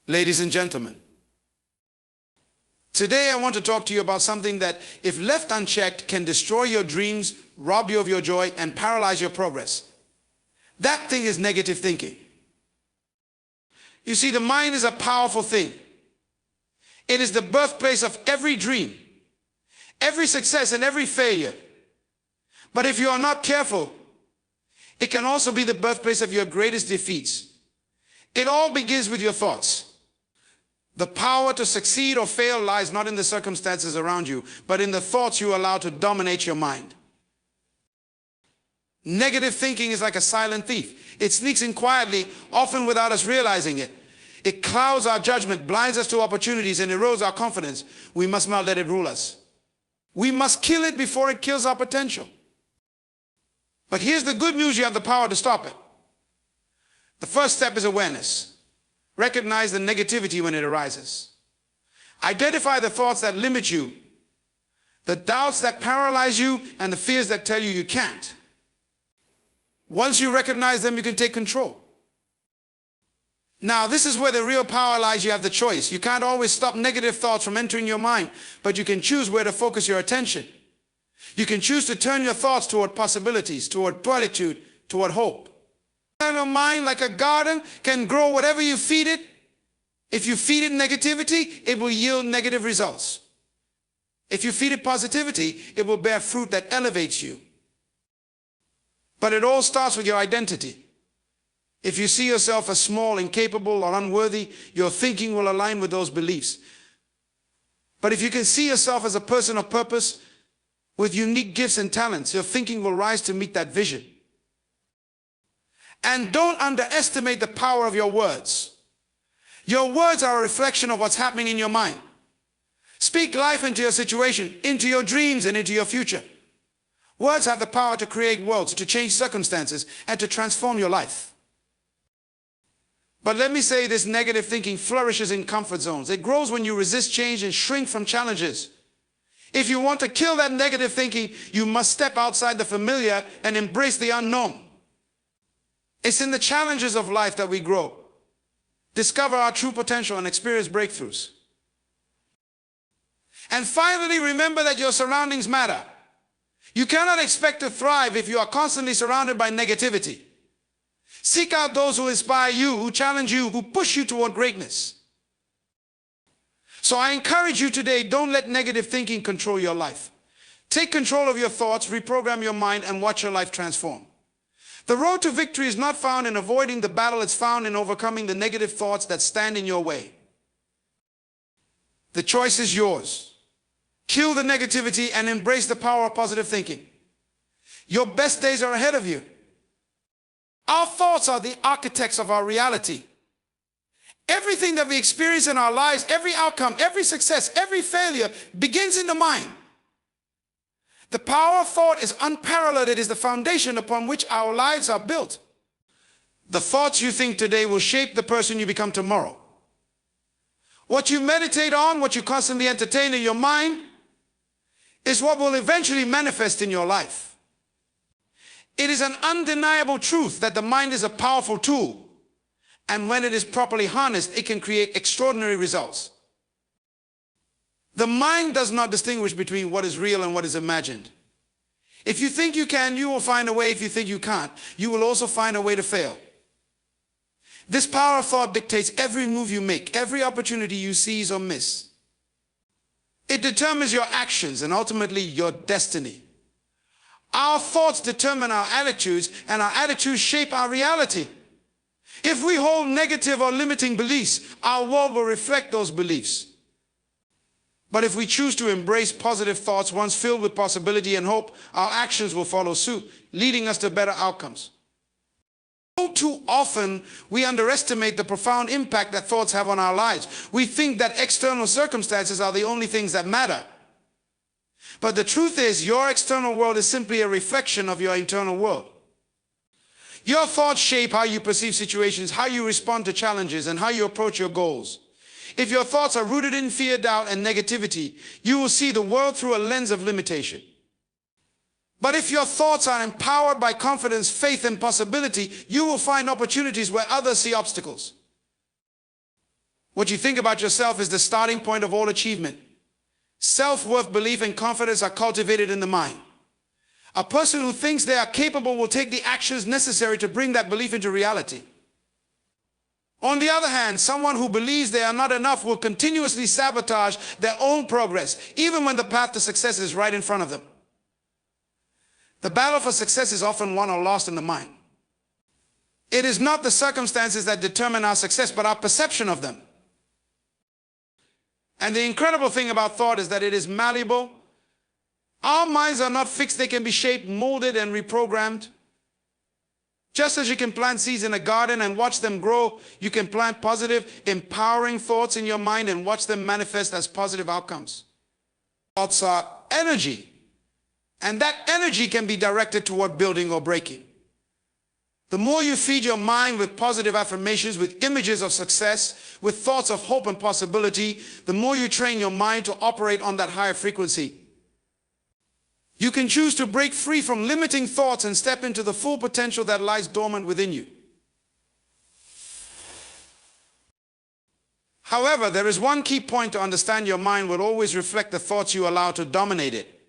Ladies and gentlemen, today I want to talk to you about something that, if left unchecked, can destroy your dreams, rob you of your joy, and paralyze your progress. That thing is negative thinking. You see, the mind is a powerful thing. It is the birthplace of every dream, every success, and every failure. But if you are not careful, it can also be the birthplace of your greatest defeats. It all begins with your thoughts. The power to succeed or fail lies not in the circumstances around you, but in the thoughts you allow to dominate your mind. Negative thinking is like a silent thief. It sneaks in quietly, often without us realizing it. It clouds our judgment, blinds us to opportunities, and erodes our confidence. We must not let it rule us. We must kill it before it kills our potential. But here's the good news: you have the power to stop it. The first step is awareness. Recognize the negativity when it arises. Identify the thoughts that limit you, the doubts that paralyze you, and the fears that tell you you can't. Once you recognize them, you can take control. Now, this is where the real power lies. You have the choice. You can't always stop negative thoughts from entering your mind, but you can choose where to focus your attention. You can choose to turn your thoughts toward possibilities, toward gratitude, toward hope. Your mind, like a garden, can grow whatever you feed it. If you feed it negativity, it will yield negative results. If you feed it positivity, it will bear fruit that elevates you. But it all starts with your identity. If you see yourself as small, incapable, or unworthy, your thinking will align with those beliefs. But if you can see yourself as a person of purpose, with unique gifts and talents, your thinking will rise to meet that vision. And don't underestimate the power of your words. Your words are a reflection of what's happening in your mind. Speak life into your situation, into your dreams, and into your future. Words have the power to create worlds, to change circumstances, and to transform your life. But let me say this: negative thinking flourishes in comfort zones. It grows when you resist change and shrink from challenges. If you want to kill that negative thinking, you must step outside the familiar and embrace the unknown. It's in the challenges of life that we grow, discover our true potential, and experience breakthroughs. And finally, remember that your surroundings matter. You cannot expect to thrive if you are constantly surrounded by negativity. Seek out those who inspire you, who challenge you, who push you toward greatness. So I encourage you today, don't let negative thinking control your life. Take control of your thoughts, reprogram your mind, and watch your life transform. The road to victory is not found in avoiding the battle, it's found in overcoming the negative thoughts that stand in your way. The choice is yours. Kill the negativity and embrace the power of positive thinking. Your best days are ahead of you. Our thoughts are the architects of our reality. Everything that we experience in our lives, every outcome, every success, every failure begins in the mind. The power of thought is unparalleled. It is the foundation upon which our lives are built. The thoughts you think today will shape the person you become tomorrow. What you meditate on, what you constantly entertain in your mind, is what will eventually manifest in your life. It is an undeniable truth that the mind is a powerful tool, and when it is properly harnessed, it can create extraordinary results. The mind does not distinguish between what is real and what is imagined. If you think you can, you will find a way. If you think you can't, you will also find a way to fail. This power of thought dictates every move you make, every opportunity you seize or miss. It determines your actions and ultimately your destiny. Our thoughts determine our attitudes, and our attitudes shape our reality. If we hold negative or limiting beliefs, our world will reflect those beliefs. But if we choose to embrace positive thoughts, once filled with possibility and hope, our actions will follow suit, leading us to better outcomes. So too often, we underestimate the profound impact that thoughts have on our lives. We think that external circumstances are the only things that matter. But the truth is, your external world is simply a reflection of your internal world. Your thoughts shape how you perceive situations, how you respond to challenges, and how you approach your goals. If your thoughts are rooted in fear, doubt, and negativity, you will see the world through a lens of limitation. But if your thoughts are empowered by confidence, faith, and possibility, you will find opportunities where others see obstacles. What you think about yourself is the starting point of all achievement. Self-worth, belief, and confidence are cultivated in the mind. A person who thinks they are capable will take the actions necessary to bring that belief into reality. On the other hand, someone who believes they are not enough will continuously sabotage their own progress, even when the path to success is right in front of them. The battle for success is often won or lost in the mind. It is not the circumstances that determine our success, but our perception of them. And the incredible thing about thought is that it is malleable. Our minds are not fixed. They can be shaped, molded, and reprogrammed. Just as you can plant seeds in a garden and watch them grow, you can plant positive, empowering thoughts in your mind and watch them manifest as positive outcomes. Thoughts are energy, and that energy can be directed toward building or breaking. The more you feed your mind with positive affirmations, with images of success, with thoughts of hope and possibility, the more you train your mind to operate on that higher frequency. You can choose to break free from limiting thoughts and step into the full potential that lies dormant within you. However, there is one key point to understand: your mind will always reflect the thoughts you allow to dominate it.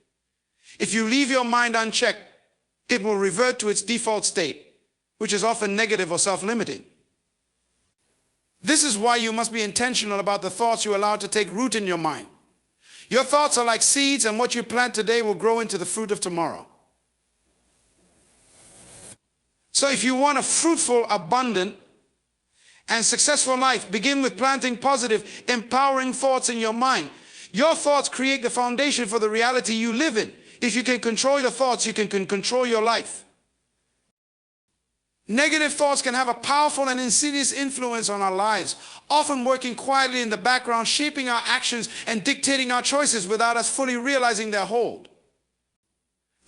If you leave your mind unchecked, it will revert to its default state, which is often negative or self-limiting. This is why you must be intentional about the thoughts you allow to take root in your mind. Your thoughts are like seeds, and what you plant today will grow into the fruit of tomorrow. So if you want a fruitful, abundant, and successful life, begin with planting positive, empowering thoughts in your mind. Your thoughts create the foundation for the reality you live in. If you can control your thoughts, you can control your life. Negative thoughts can have a powerful and insidious influence on our lives, often working quietly in the background, shaping our actions and dictating our choices without us fully realizing their hold.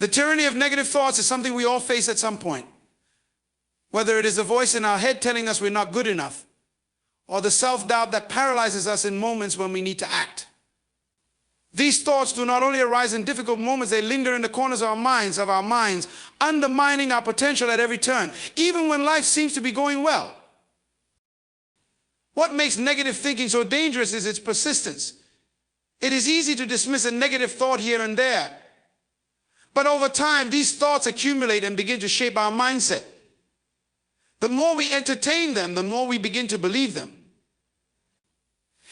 The tyranny of negative thoughts is something we all face at some point. Whether it is the voice in our head telling us we're not good enough, or the self-doubt that paralyzes us in moments when we need to act. These thoughts do not only arise in difficult moments, they linger in the corners of our minds, undermining our potential at every turn, even when life seems to be going well. What makes negative thinking so dangerous is its persistence. It is easy to dismiss a negative thought here and there, but over time, these thoughts accumulate and begin to shape our mindset. The more we entertain them, the more we begin to believe them.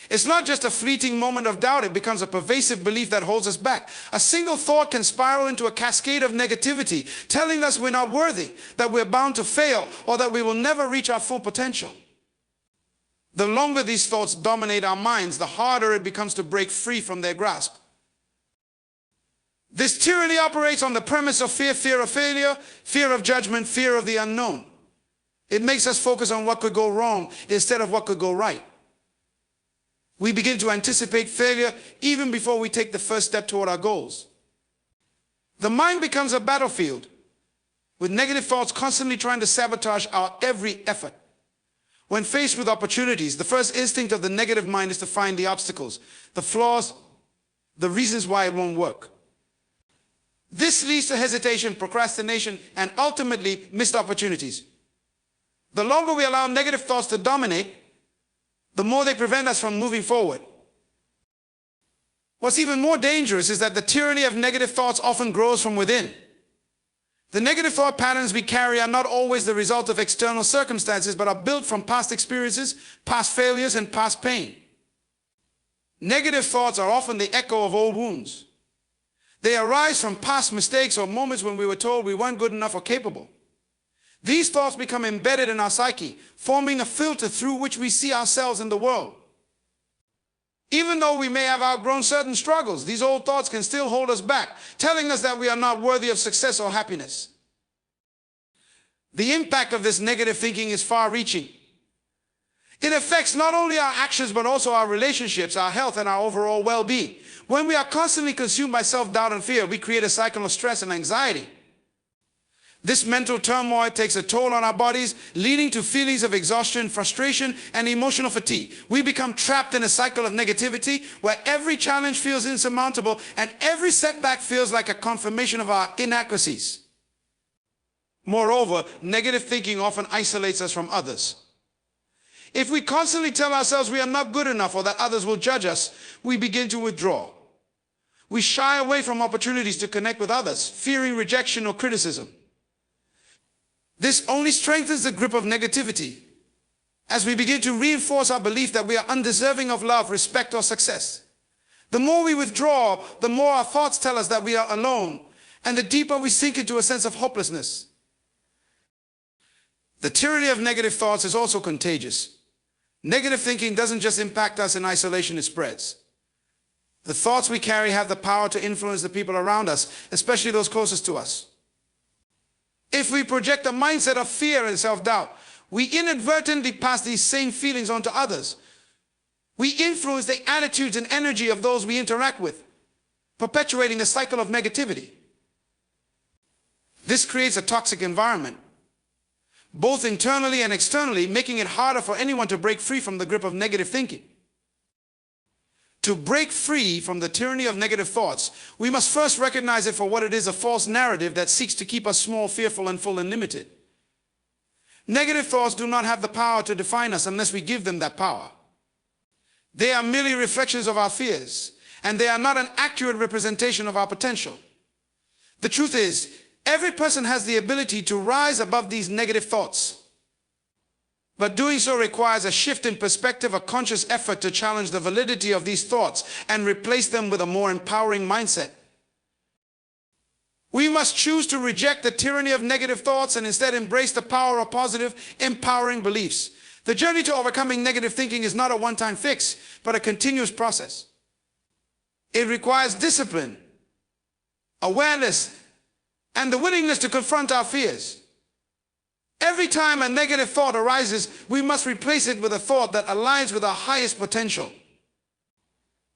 It's not just a fleeting moment of doubt, it becomes a pervasive belief that holds us back. A single thought can spiral into a cascade of negativity, telling us we're not worthy, that we're bound to fail, or that we will never reach our full potential. The longer these thoughts dominate our minds, the harder it becomes to break free from their grasp. This tyranny operates on the premise of fear, fear of failure, fear of judgment, fear of the unknown. It makes us focus on what could go wrong instead of what could go right. We begin to anticipate failure even before we take the first step toward our goals. The mind becomes a battlefield, with negative thoughts constantly trying to sabotage our every effort. When faced with opportunities, the first instinct of the negative mind is to find the obstacles, the flaws, the reasons why it won't work. This leads to hesitation, procrastination, and ultimately missed opportunities. The longer we allow negative thoughts to dominate, the more they prevent us from moving forward. What's even more dangerous is that the tyranny of negative thoughts often grows from within. The negative thought patterns we carry are not always the result of external circumstances, but are built from past experiences, past failures, and past pain. Negative thoughts are often the echo of old wounds. They arise from past mistakes or moments when we were told we weren't good enough or capable. These thoughts become embedded in our psyche, forming a filter through which we see ourselves in the world. Even though we may have outgrown certain struggles, these old thoughts can still hold us back, telling us that we are not worthy of success or happiness. The impact of this negative thinking is far-reaching. It affects not only our actions, but also our relationships, our health, and our overall well-being. When we are constantly consumed by self-doubt and fear, we create a cycle of stress and anxiety. This mental turmoil takes a toll on our bodies, leading to feelings of exhaustion, frustration, and emotional fatigue. We become trapped in a cycle of negativity where every challenge feels insurmountable and every setback feels like a confirmation of our inadequacies. Moreover, negative thinking often isolates us from others. If we constantly tell ourselves we are not good enough or that others will judge us, we begin to withdraw. We shy away from opportunities to connect with others, fearing rejection or criticism. This only strengthens the grip of negativity as we begin to reinforce our belief that we are undeserving of love, respect, or success. The more we withdraw, the more our thoughts tell us that we are alone, and the deeper we sink into a sense of hopelessness. The tyranny of negative thoughts is also contagious. Negative thinking doesn't just impact us in isolation, it spreads. The thoughts we carry have the power to influence the people around us, especially those closest to us. If we project a mindset of fear and self-doubt, we inadvertently pass these same feelings on to others. We influence the attitudes and energy of those we interact with, perpetuating the cycle of negativity. This creates a toxic environment, both internally and externally, making it harder for anyone to break free from the grip of negative thinking. To break free from the tyranny of negative thoughts, we must first recognize it for what it is, a false narrative that seeks to keep us small, fearful, and full and limited. Negative thoughts do not have the power to define us unless we give them that power. They are merely reflections of our fears, and they are not an accurate representation of our potential. The truth is, every person has the ability to rise above these negative thoughts. But doing so requires a shift in perspective, a conscious effort to challenge the validity of these thoughts and replace them with a more empowering mindset. We must choose to reject the tyranny of negative thoughts and instead embrace the power of positive, empowering beliefs. The journey to overcoming negative thinking is not a one-time fix, but a continuous process. It requires discipline, awareness, and the willingness to confront our fears. Every time a negative thought arises, we must replace it with a thought that aligns with our highest potential.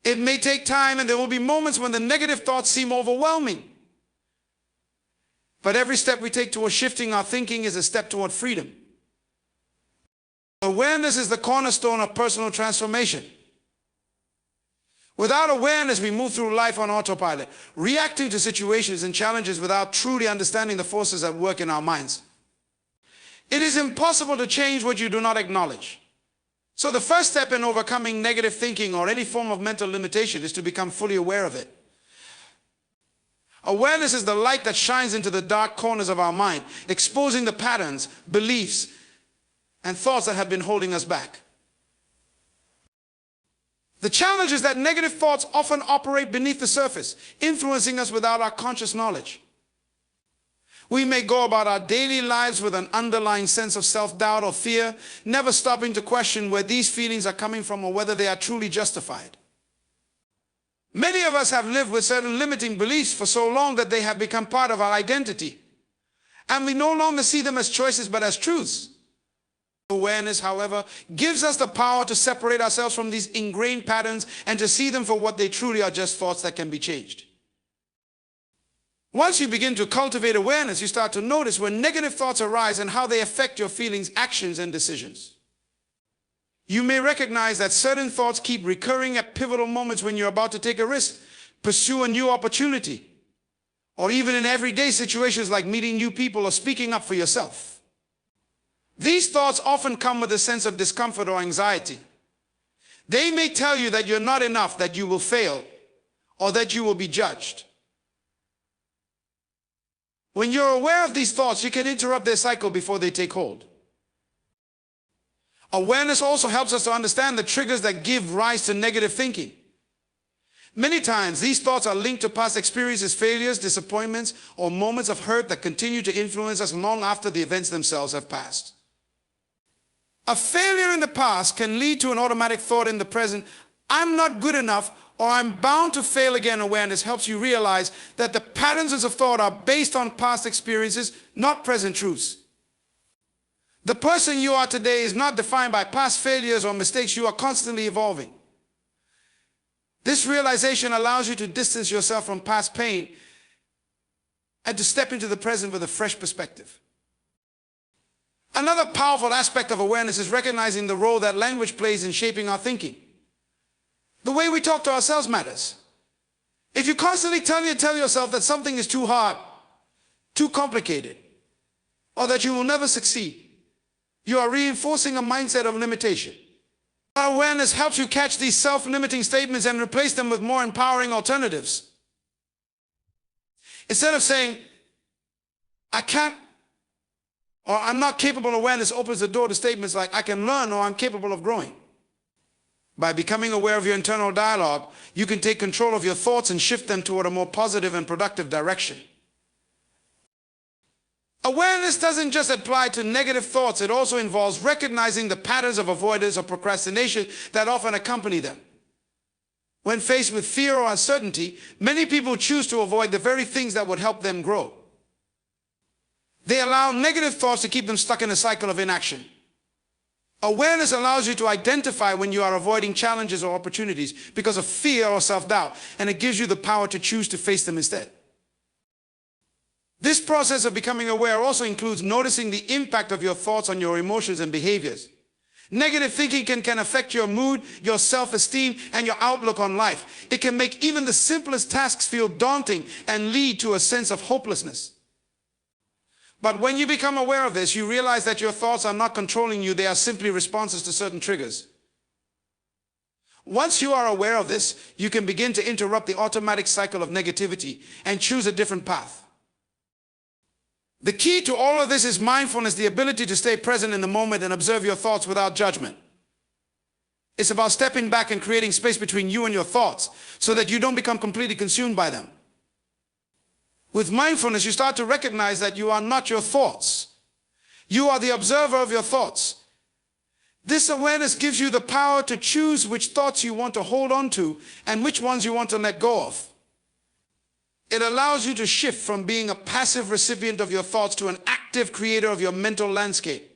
It may take time, and there will be moments when the negative thoughts seem overwhelming. But every step we take toward shifting our thinking is a step toward freedom. Awareness is the cornerstone of personal transformation. Without awareness, we move through life on autopilot, reacting to situations and challenges without truly understanding the forces at work in our minds. It is impossible to change what you do not acknowledge. So the first step in overcoming negative thinking or any form of mental limitation is to become fully aware of it. Awareness is the light that shines into the dark corners of our mind, exposing the patterns, beliefs, and thoughts that have been holding us back. The challenge is that negative thoughts often operate beneath the surface, influencing us without our conscious knowledge. We may go about our daily lives with an underlying sense of self-doubt or fear, never stopping to question where these feelings are coming from or whether they are truly justified. Many of us have lived with certain limiting beliefs for so long that they have become part of our identity, and we no longer see them as choices but as truths. Awareness, however, gives us the power to separate ourselves from these ingrained patterns and to see them for what they truly are, just thoughts that can be changed. Once you begin to cultivate awareness, you start to notice when negative thoughts arise and how they affect your feelings, actions, and decisions. You may recognize that certain thoughts keep recurring at pivotal moments when you're about to take a risk, pursue a new opportunity, or even in everyday situations like meeting new people or speaking up for yourself. These thoughts often come with a sense of discomfort or anxiety. They may tell you that you're not enough, that you will fail, or that you will be judged. When you're aware of these thoughts, you can interrupt their cycle before they take hold. Awareness also helps us to understand the triggers that give rise to negative thinking. Many times, these thoughts are linked to past experiences, failures, disappointments, or moments of hurt that continue to influence us long after the events themselves have passed. A failure in the past can lead to an automatic thought in the present, I'm not good enough, or I'm bound to fail again. Awareness helps you realize that the patterns of thought are based on past experiences, not present truths. The person you are today is not defined by past failures or mistakes. You are constantly evolving. This realization allows you to distance yourself from past pain and to step into the present with a fresh perspective. Another powerful aspect of awareness is recognizing the role that language plays in shaping our thinking. The way we talk to ourselves matters. If you constantly tell yourself that something is too hard, too complicated, or that you will never succeed, You are reinforcing a mindset of limitation. Awareness helps you catch these self-limiting statements and replace them with more empowering alternatives. Instead of saying, I can't, or I'm not capable, awareness opens the door to statements like, I can learn, or I'm capable of growing. By becoming aware of your internal dialogue, you can take control of your thoughts and shift them toward a more positive and productive direction. Awareness doesn't just apply to negative thoughts, it also involves recognizing the patterns of avoidance or procrastination that often accompany them. When faced with fear or uncertainty, many people choose to avoid the very things that would help them grow. They allow negative thoughts to keep them stuck in a cycle of inaction. Awareness allows you to identify when you are avoiding challenges or opportunities because of fear or self-doubt, and it gives you the power to choose to face them instead. This process of becoming aware also includes noticing the impact of your thoughts on your emotions and behaviors. Negative thinking can affect your mood, your self-esteem, and your outlook on life. It can make even the simplest tasks feel daunting and lead to a sense of hopelessness. But when you become aware of this, you realize that your thoughts are not controlling you, they are simply responses to certain triggers. Once you are aware of this, you can begin to interrupt the automatic cycle of negativity and choose a different path. The key to all of this is mindfulness, the ability to stay present in the moment and observe your thoughts without judgment. It's about stepping back and creating space between you and your thoughts so that you don't become completely consumed by them. With mindfulness, you start to recognize that you are not your thoughts. You are the observer of your thoughts. This awareness gives you the power to choose which thoughts you want to hold on to and which ones you want to let go of. It allows you to shift from being a passive recipient of your thoughts to an active creator of your mental landscape.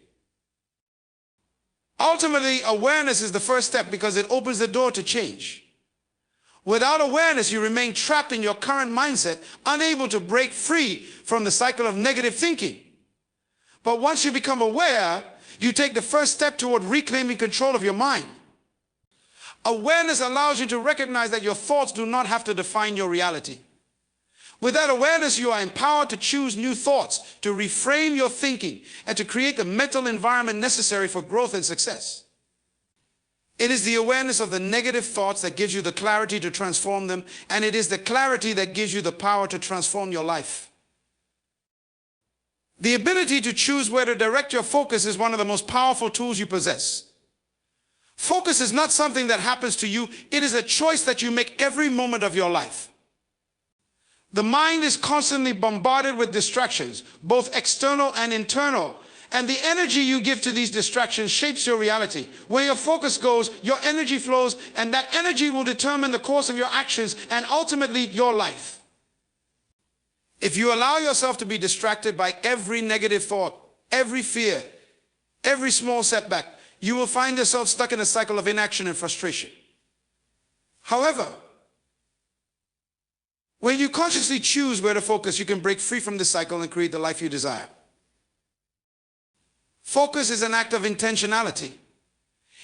Ultimately, awareness is the first step because it opens the door to change. Without awareness, you remain trapped in your current mindset, unable to break free from the cycle of negative thinking. But once you become aware, you take the first step toward reclaiming control of your mind. Awareness allows you to recognize that your thoughts do not have to define your reality. With that awareness, you are empowered to choose new thoughts, to reframe your thinking, and to create the mental environment necessary for growth and success. It is the awareness of the negative thoughts that gives you the clarity to transform them, and it is the clarity that gives you the power to transform your life. The ability to choose where to direct your focus is one of the most powerful tools you possess. Focus is not something that happens to you, it is a choice that you make every moment of your life. The mind is constantly bombarded with distractions, both external and internal, and the energy you give to these distractions shapes your reality. Where your focus goes, your energy flows, and that energy will determine the course of your actions and ultimately your life. If you allow yourself to be distracted by every negative thought, every fear, every small setback, you will find yourself stuck in a cycle of inaction and frustration. However, when you consciously choose where to focus, you can break free from this cycle and create the life you desire. Focus is an act of intentionality.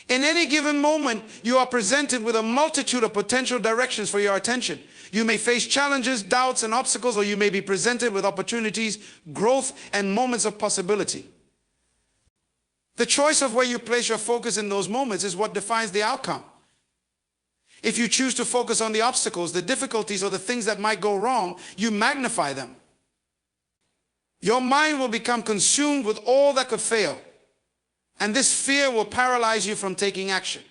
In any given moment, you are presented with a multitude of potential directions for your attention. You may face challenges, doubts, and obstacles, or you may be presented with opportunities, growth, and moments of possibility. The choice of where you place your focus in those moments is what defines the outcome. If you choose to focus on the obstacles, the difficulties, or the things that might go wrong, you magnify them. Your mind will become consumed with all that could fail, and this fear will paralyze you from taking action.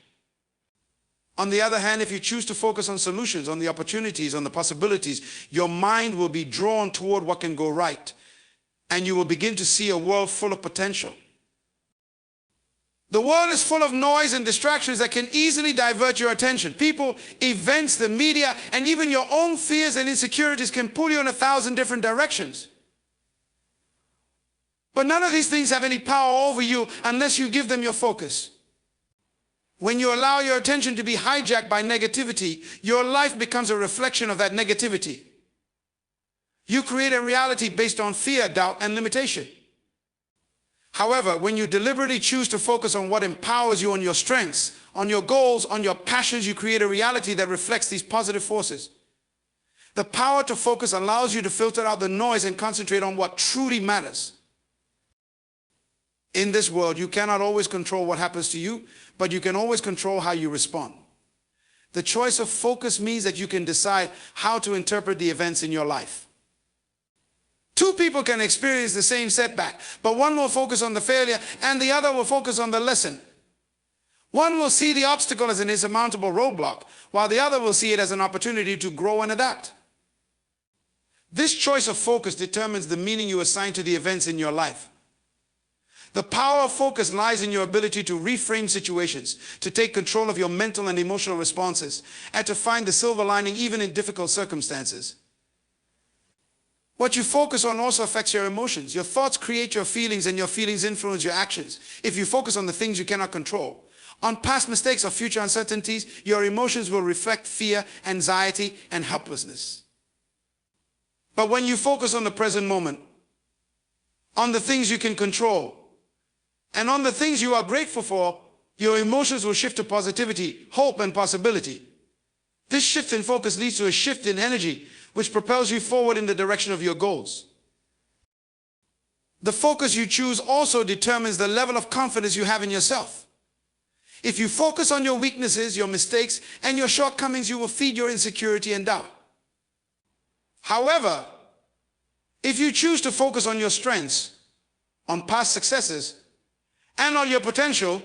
On the other hand, if you choose to focus on solutions, on the opportunities, on the possibilities, your mind will be drawn toward what can go right, and you will begin to see a world full of potential. The world is full of noise and distractions that can easily divert your attention. People, events, the media, and even your own fears and insecurities can pull you in 1,000 different directions. But none of these things have any power over you unless you give them your focus. When you allow your attention to be hijacked by negativity, your life becomes a reflection of that negativity. You create a reality based on fear, doubt, and limitation. However, when you deliberately choose to focus on what empowers you, on your strengths, on your goals, on your passions, you create a reality that reflects these positive forces. The power to focus allows you to filter out the noise and concentrate on what truly matters. In this world, you cannot always control what happens to you, but you can always control how you respond. The choice of focus means that you can decide how to interpret the events in your life. Two people can experience the same setback, but one will focus on the failure and the other will focus on the lesson. One will see the obstacle as an insurmountable roadblock, while the other will see it as an opportunity to grow and adapt. This choice of focus determines the meaning you assign to the events in your life. The power of focus lies in your ability to reframe situations, to take control of your mental and emotional responses, and to find the silver lining even in difficult circumstances. What you focus on also affects your emotions. Your thoughts create your feelings, and your feelings influence your actions. If you focus on the things you cannot control, on past mistakes or future uncertainties, your emotions will reflect fear, anxiety, and helplessness. But when you focus on the present moment, on the things you can control, and on the things you are grateful for, your emotions will shift to positivity, hope, and possibility. This shift in focus leads to a shift in energy, which propels you forward in the direction of your goals. The focus you choose also determines the level of confidence you have in yourself. If you focus on your weaknesses, your mistakes, and your shortcomings, you will feed your insecurity and doubt. However, if you choose to focus on your strengths, on past successes, and on your potential,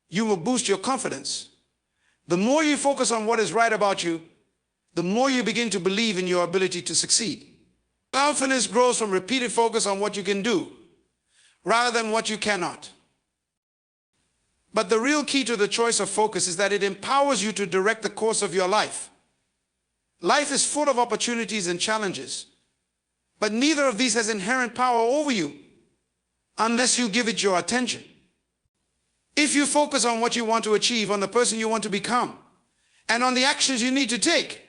you will boost your confidence. The more you focus on what is right about you, the more you begin to believe in your ability to succeed. Confidence grows from repeated focus on what you can do, rather than what you cannot. But the real key to the choice of focus is that it empowers you to direct the course of your life. Life is full of opportunities and challenges, but neither of these has inherent power over you unless you give it your attention. If you focus on what you want to achieve, on the person you want to become, and on the actions you need to take,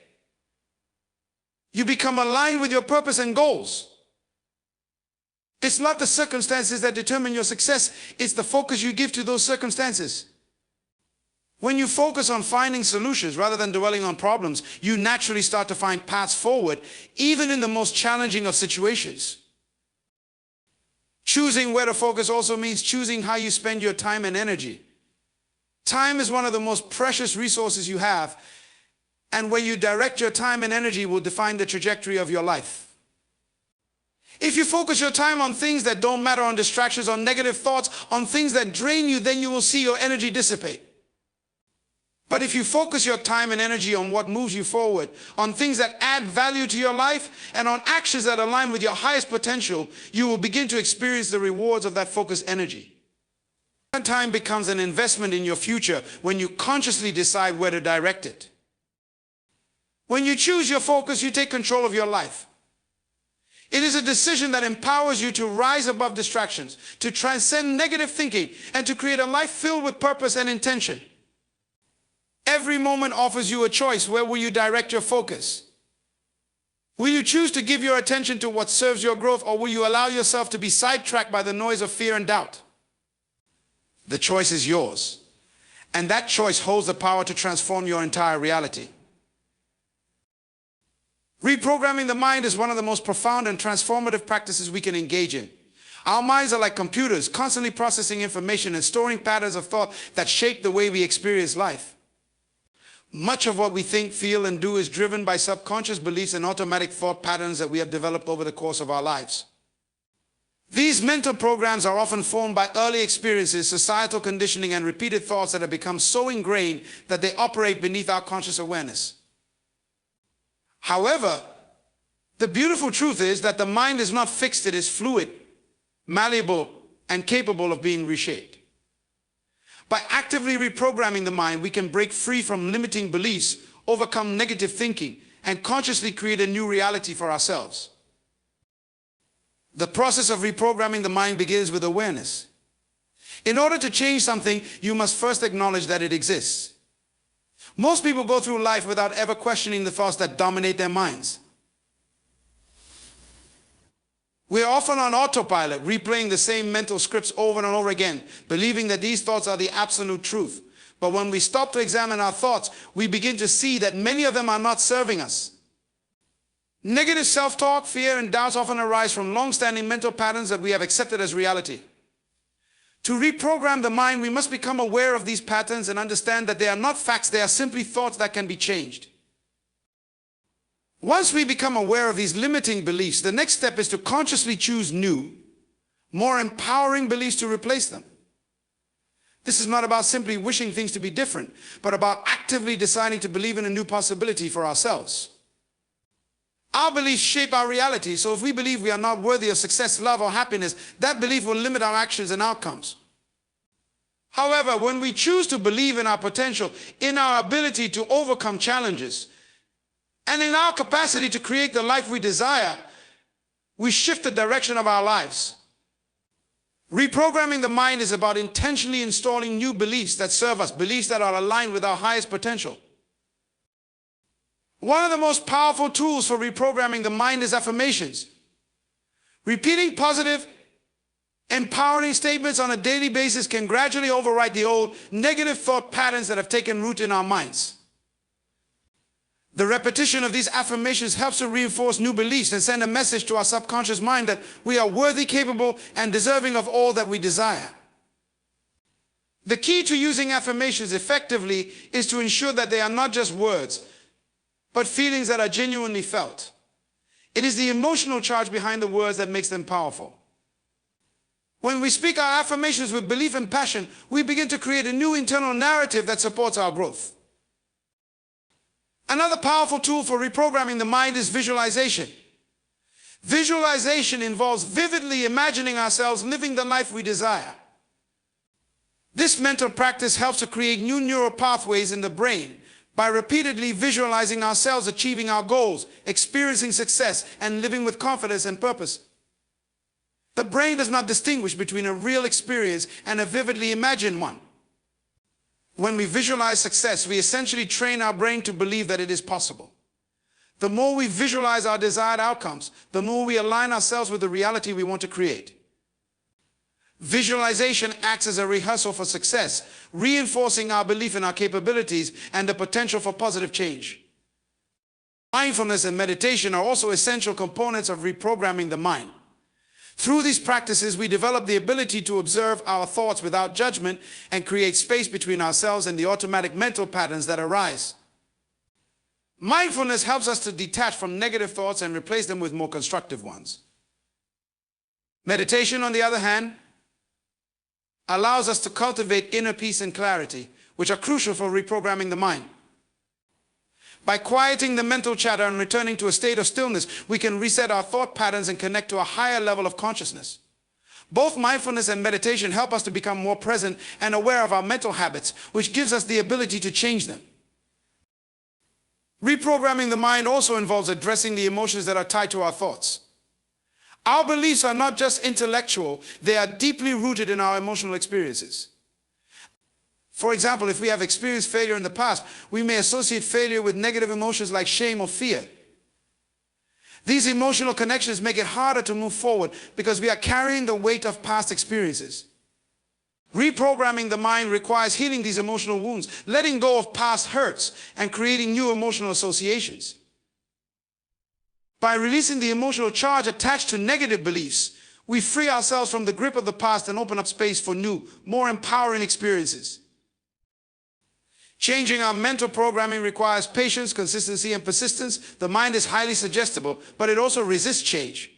you become aligned with your purpose and goals. It's not the circumstances that determine your success, it's the focus you give to those circumstances. When you focus on finding solutions rather than dwelling on problems, you naturally start to find paths forward, even in the most challenging of situations. Choosing where to focus also means choosing how you spend your time and energy. Time is one of the most precious resources you have, and where you direct your time and energy will define the trajectory of your life. If you focus your time on things that don't matter, on distractions, on negative thoughts, on things that drain you, then you will see your energy dissipate. But if you focus your time and energy on what moves you forward, on things that add value to your life, and on actions that align with your highest potential, you will begin to experience the rewards of that focused energy. That time becomes an investment in your future when you consciously decide where to direct it. When you choose your focus, you take control of your life. It is a decision that empowers you to rise above distractions, to transcend negative thinking, and to create a life filled with purpose and intention. Every moment offers you a choice. Where will you direct your focus? Will you choose to give your attention to what serves your growth, or will you allow yourself to be sidetracked by the noise of fear and doubt? The choice is yours, and that choice holds the power to transform your entire reality. Reprogramming the mind is one of the most profound and transformative practices we can engage in. Our minds are like computers, constantly processing information and storing patterns of thought that shape the way we experience life. Much of what we think, feel, and do is driven by subconscious beliefs and automatic thought patterns that we have developed over the course of our lives. These mental programs are often formed by early experiences, societal conditioning, and repeated thoughts that have become so ingrained that they operate beneath our conscious awareness. However, the beautiful truth is that the mind is not fixed, it is fluid, malleable, and capable of being reshaped. By actively reprogramming the mind, we can break free from limiting beliefs, overcome negative thinking, and consciously create a new reality for ourselves. The process of reprogramming the mind begins with awareness. In order to change something, you must first acknowledge that it exists. Most people go through life without ever questioning the thoughts that dominate their minds. We are often on autopilot, replaying the same mental scripts over and over again, believing that these thoughts are the absolute truth. But when we stop to examine our thoughts, we begin to see that many of them are not serving us. Negative self-talk, fear, and doubts often arise from long-standing mental patterns that we have accepted as reality. To reprogram the mind, we must become aware of these patterns and understand that they are not facts, they are simply thoughts that can be changed. Once we become aware of these limiting beliefs, the next step is to consciously choose new, more empowering beliefs to replace them. This is not about simply wishing things to be different, but about actively deciding to believe in a new possibility for ourselves. Our beliefs shape our reality, so if we believe we are not worthy of success, love, or happiness, that belief will limit our actions and outcomes. However, when we choose to believe in our potential, in our ability to overcome challenges, and in our capacity to create the life we desire, we shift the direction of our lives. Reprogramming the mind is about intentionally installing new beliefs that serve us, beliefs that are aligned with our highest potential. One of the most powerful tools for reprogramming the mind is affirmations. Repeating positive, empowering statements on a daily basis can gradually override the old negative thought patterns that have taken root in our minds. The repetition of these affirmations helps to reinforce new beliefs and send a message to our subconscious mind that we are worthy, capable, and deserving of all that we desire. The key to using affirmations effectively is to ensure that they are not just words, but feelings that are genuinely felt. It is the emotional charge behind the words that makes them powerful. When we speak our affirmations with belief and passion, we begin to create a new internal narrative that supports our growth. Another powerful tool for reprogramming the mind is visualization. Visualization involves vividly imagining ourselves living the life we desire. This mental practice helps to create new neural pathways in the brain by repeatedly visualizing ourselves achieving our goals, experiencing success, and living with confidence and purpose. The brain does not distinguish between a real experience and a vividly imagined one. When we visualize success, we essentially train our brain to believe that it is possible. The more we visualize our desired outcomes, the more we align ourselves with the reality we want to create. Visualization acts as a rehearsal for success, reinforcing our belief in our capabilities and the potential for positive change. Mindfulness and meditation are also essential components of reprogramming the mind. Through these practices, we develop the ability to observe our thoughts without judgment and create space between ourselves and the automatic mental patterns that arise. Mindfulness helps us to detach from negative thoughts and replace them with more constructive ones. Meditation, on the other hand, allows us to cultivate inner peace and clarity, which are crucial for reprogramming the mind. By quieting the mental chatter and returning to a state of stillness, we can reset our thought patterns and connect to a higher level of consciousness. Both mindfulness and meditation help us to become more present and aware of our mental habits, which gives us the ability to change them. Reprogramming the mind also involves addressing the emotions that are tied to our thoughts. Our beliefs are not just intellectual, they are deeply rooted in our emotional experiences. For example, if we have experienced failure in the past, we may associate failure with negative emotions like shame or fear. These emotional connections make it harder to move forward because we are carrying the weight of past experiences. Reprogramming the mind requires healing these emotional wounds, letting go of past hurts, and creating new emotional associations. By releasing the emotional charge attached to negative beliefs, we free ourselves from the grip of the past and open up space for new, more empowering experiences. Changing our mental programming requires patience, consistency, and persistence. The mind is highly suggestible, but it also resists change.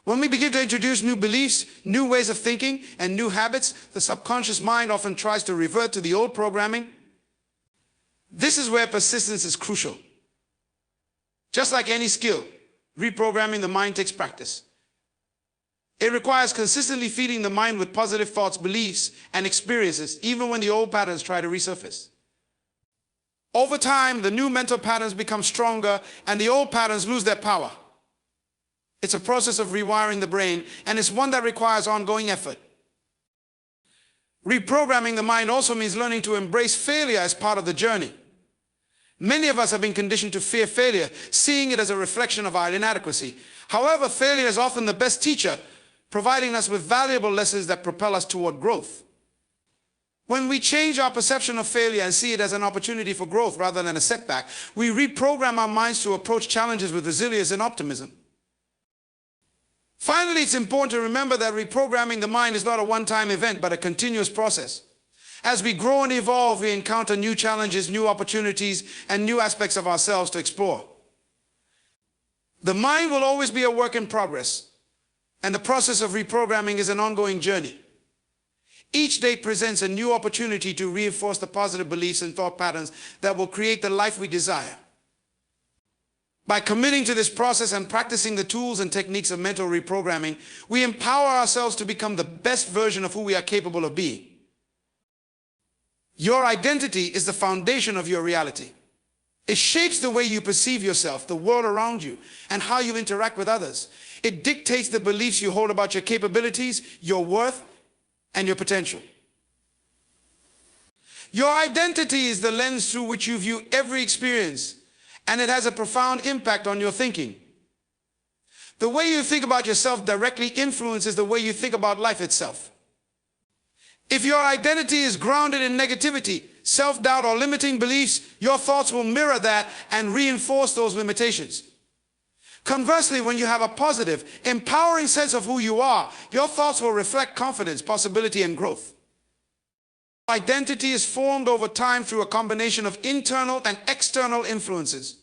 When we begin to introduce new beliefs, new ways of thinking, and new habits, the subconscious mind often tries to revert to the old programming. This is where persistence is crucial. Just like any skill, reprogramming the mind takes practice. It requires consistently feeding the mind with positive thoughts, beliefs, and experiences, even when the old patterns try to resurface. Over time, the new mental patterns become stronger and the old patterns lose their power. It's a process of rewiring the brain, and it's one that requires ongoing effort. Reprogramming the mind also means learning to embrace failure as part of the journey. Many of us have been conditioned to fear failure, seeing it as a reflection of our inadequacy. However, failure is often the best teacher, providing us with valuable lessons that propel us toward growth. When we change our perception of failure and see it as an opportunity for growth rather than a setback, we reprogram our minds to approach challenges with resilience and optimism. Finally, it's important to remember that reprogramming the mind is not a one-time event, but a continuous process. As we grow and evolve, we encounter new challenges, new opportunities, and new aspects of ourselves to explore. The mind will always be a work in progress, and the process of reprogramming is an ongoing journey. Each day presents a new opportunity to reinforce the positive beliefs and thought patterns that will create the life we desire. By committing to this process and practicing the tools and techniques of mental reprogramming, we empower ourselves to become the best version of who we are capable of being. Your identity is the foundation of your reality. It shapes the way you perceive yourself, the world around you, and how you interact with others. It dictates the beliefs you hold about your capabilities, your worth, and your potential. Your identity is the lens through which you view every experience, and it has a profound impact on your thinking. The way you think about yourself directly influences the way you think about life itself. If your identity is grounded in negativity, self-doubt, or limiting beliefs, your thoughts will mirror that and reinforce those limitations. Conversely, when you have a positive, empowering sense of who you are, your thoughts will reflect confidence, possibility, and growth. Identity is formed over time through a combination of internal and external influences.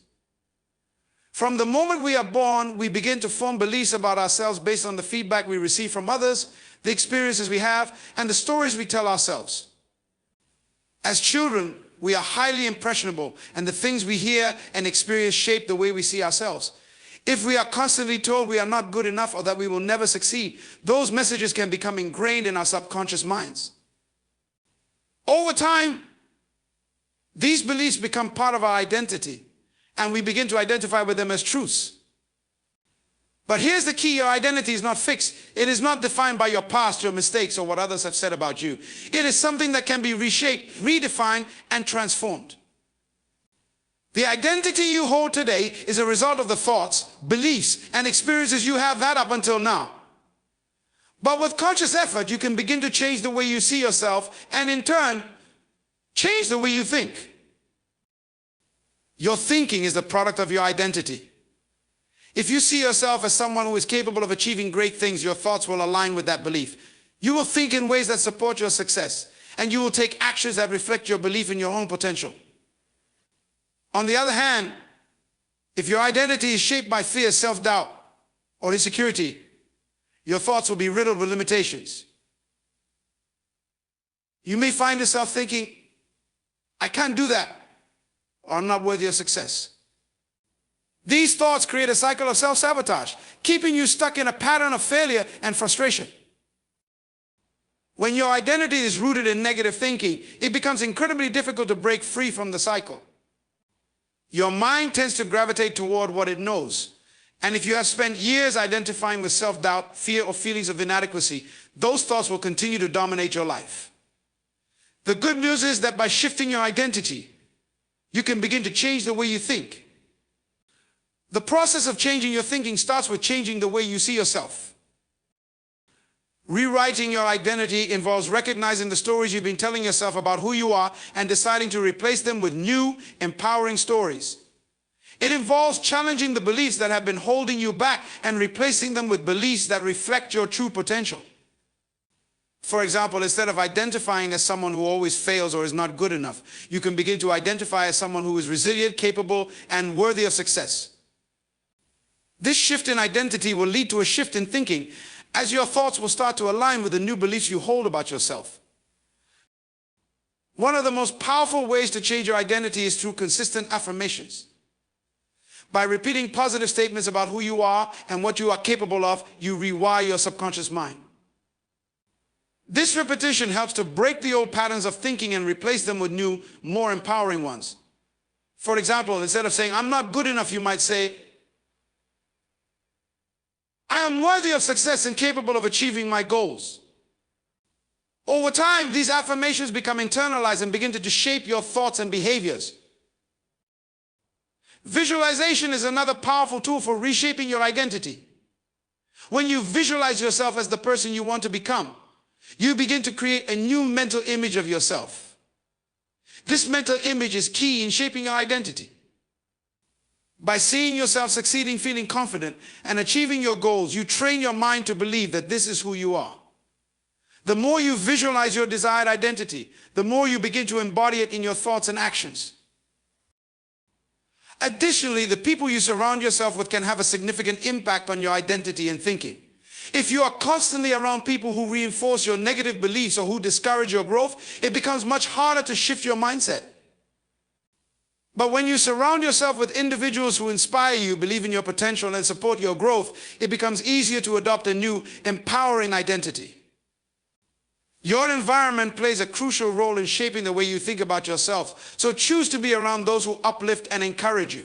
From the moment we are born, we begin to form beliefs about ourselves based on the feedback we receive from others, the experiences we have, and the stories we tell ourselves. As children, we are highly impressionable, and the things we hear and experience shape the way we see ourselves. If we are constantly told we are not good enough or that we will never succeed, those messages can become ingrained in our subconscious minds. Over time, these beliefs become part of our identity, and we begin to identify with them as truths. But here's the key: your identity is not fixed. It is not defined by your past, your mistakes, or what others have said about you. It is something that can be reshaped, redefined, and transformed. The identity you hold today is a result of the thoughts, beliefs, and experiences you have had up until now. But with conscious effort, you can begin to change the way you see yourself, and in turn, change the way you think. Your thinking is the product of your identity. If you see yourself as someone who is capable of achieving great things, your thoughts will align with that belief. You will think in ways that support your success, and you will take actions that reflect your belief in your own potential. On the other hand, if your identity is shaped by fear, self-doubt, or insecurity, your thoughts will be riddled with limitations. You may find yourself thinking, I can't do that, or I'm not worthy of success. These thoughts create a cycle of self-sabotage, keeping you stuck in a pattern of failure and frustration. When your identity is rooted in negative thinking, it becomes incredibly difficult to break free from the cycle. Your mind tends to gravitate toward what it knows. And if you have spent years identifying with self-doubt, fear, or feelings of inadequacy, those thoughts will continue to dominate your life. The good news is that by shifting your identity, you can begin to change the way you think. The process of changing your thinking starts with changing the way you see yourself. Rewriting your identity involves recognizing the stories you've been telling yourself about who you are and deciding to replace them with new, empowering stories. It involves challenging the beliefs that have been holding you back and replacing them with beliefs that reflect your true potential. For example, instead of identifying as someone who always fails or is not good enough, you can begin to identify as someone who is resilient, capable, and worthy of success. This shift in identity will lead to a shift in thinking, as your thoughts will start to align with the new beliefs you hold about yourself. One of the most powerful ways to change your identity is through consistent affirmations. By repeating positive statements about who you are and what you are capable of, you rewire your subconscious mind. This repetition helps to break the old patterns of thinking and replace them with new, more empowering ones. For example, instead of saying, I'm not good enough, you might say, I am worthy of success and capable of achieving my goals. Over time, these affirmations become internalized and begin to shape your thoughts and behaviors. Visualization is another powerful tool for reshaping your identity. When you visualize yourself as the person you want to become, you begin to create a new mental image of yourself. This mental image is key in shaping your identity. By seeing yourself succeeding, feeling confident, and achieving your goals, you train your mind to believe that this is who you are. The more you visualize your desired identity, the more you begin to embody it in your thoughts and actions. Additionally, the people you surround yourself with can have a significant impact on your identity and thinking. If you are constantly around people who reinforce your negative beliefs or who discourage your growth, it becomes much harder to shift your mindset. But when you surround yourself with individuals who inspire you, believe in your potential, and support your growth, it becomes easier to adopt a new, empowering identity. Your environment plays a crucial role in shaping the way you think about yourself, so choose to be around those who uplift and encourage you.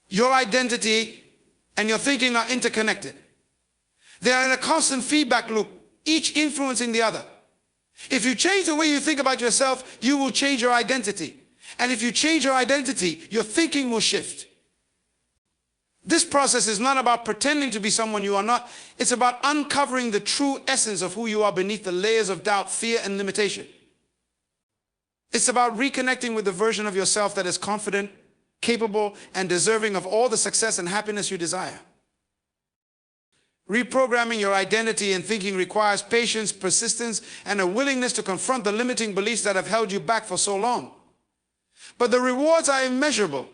Your identity and your thinking are interconnected. They are in a constant feedback loop, each influencing the other. If you change the way you think about yourself, you will change your identity. And if you change your identity, your thinking will shift. This process is not about pretending to be someone you are not. It's about uncovering the true essence of who you are beneath the layers of doubt, fear, and limitation. It's about reconnecting with the version of yourself that is confident, capable, and deserving of all the success and happiness you desire. Reprogramming your identity and thinking requires patience, persistence, and a willingness to confront the limiting beliefs that have held you back for so long. But the rewards are immeasurable.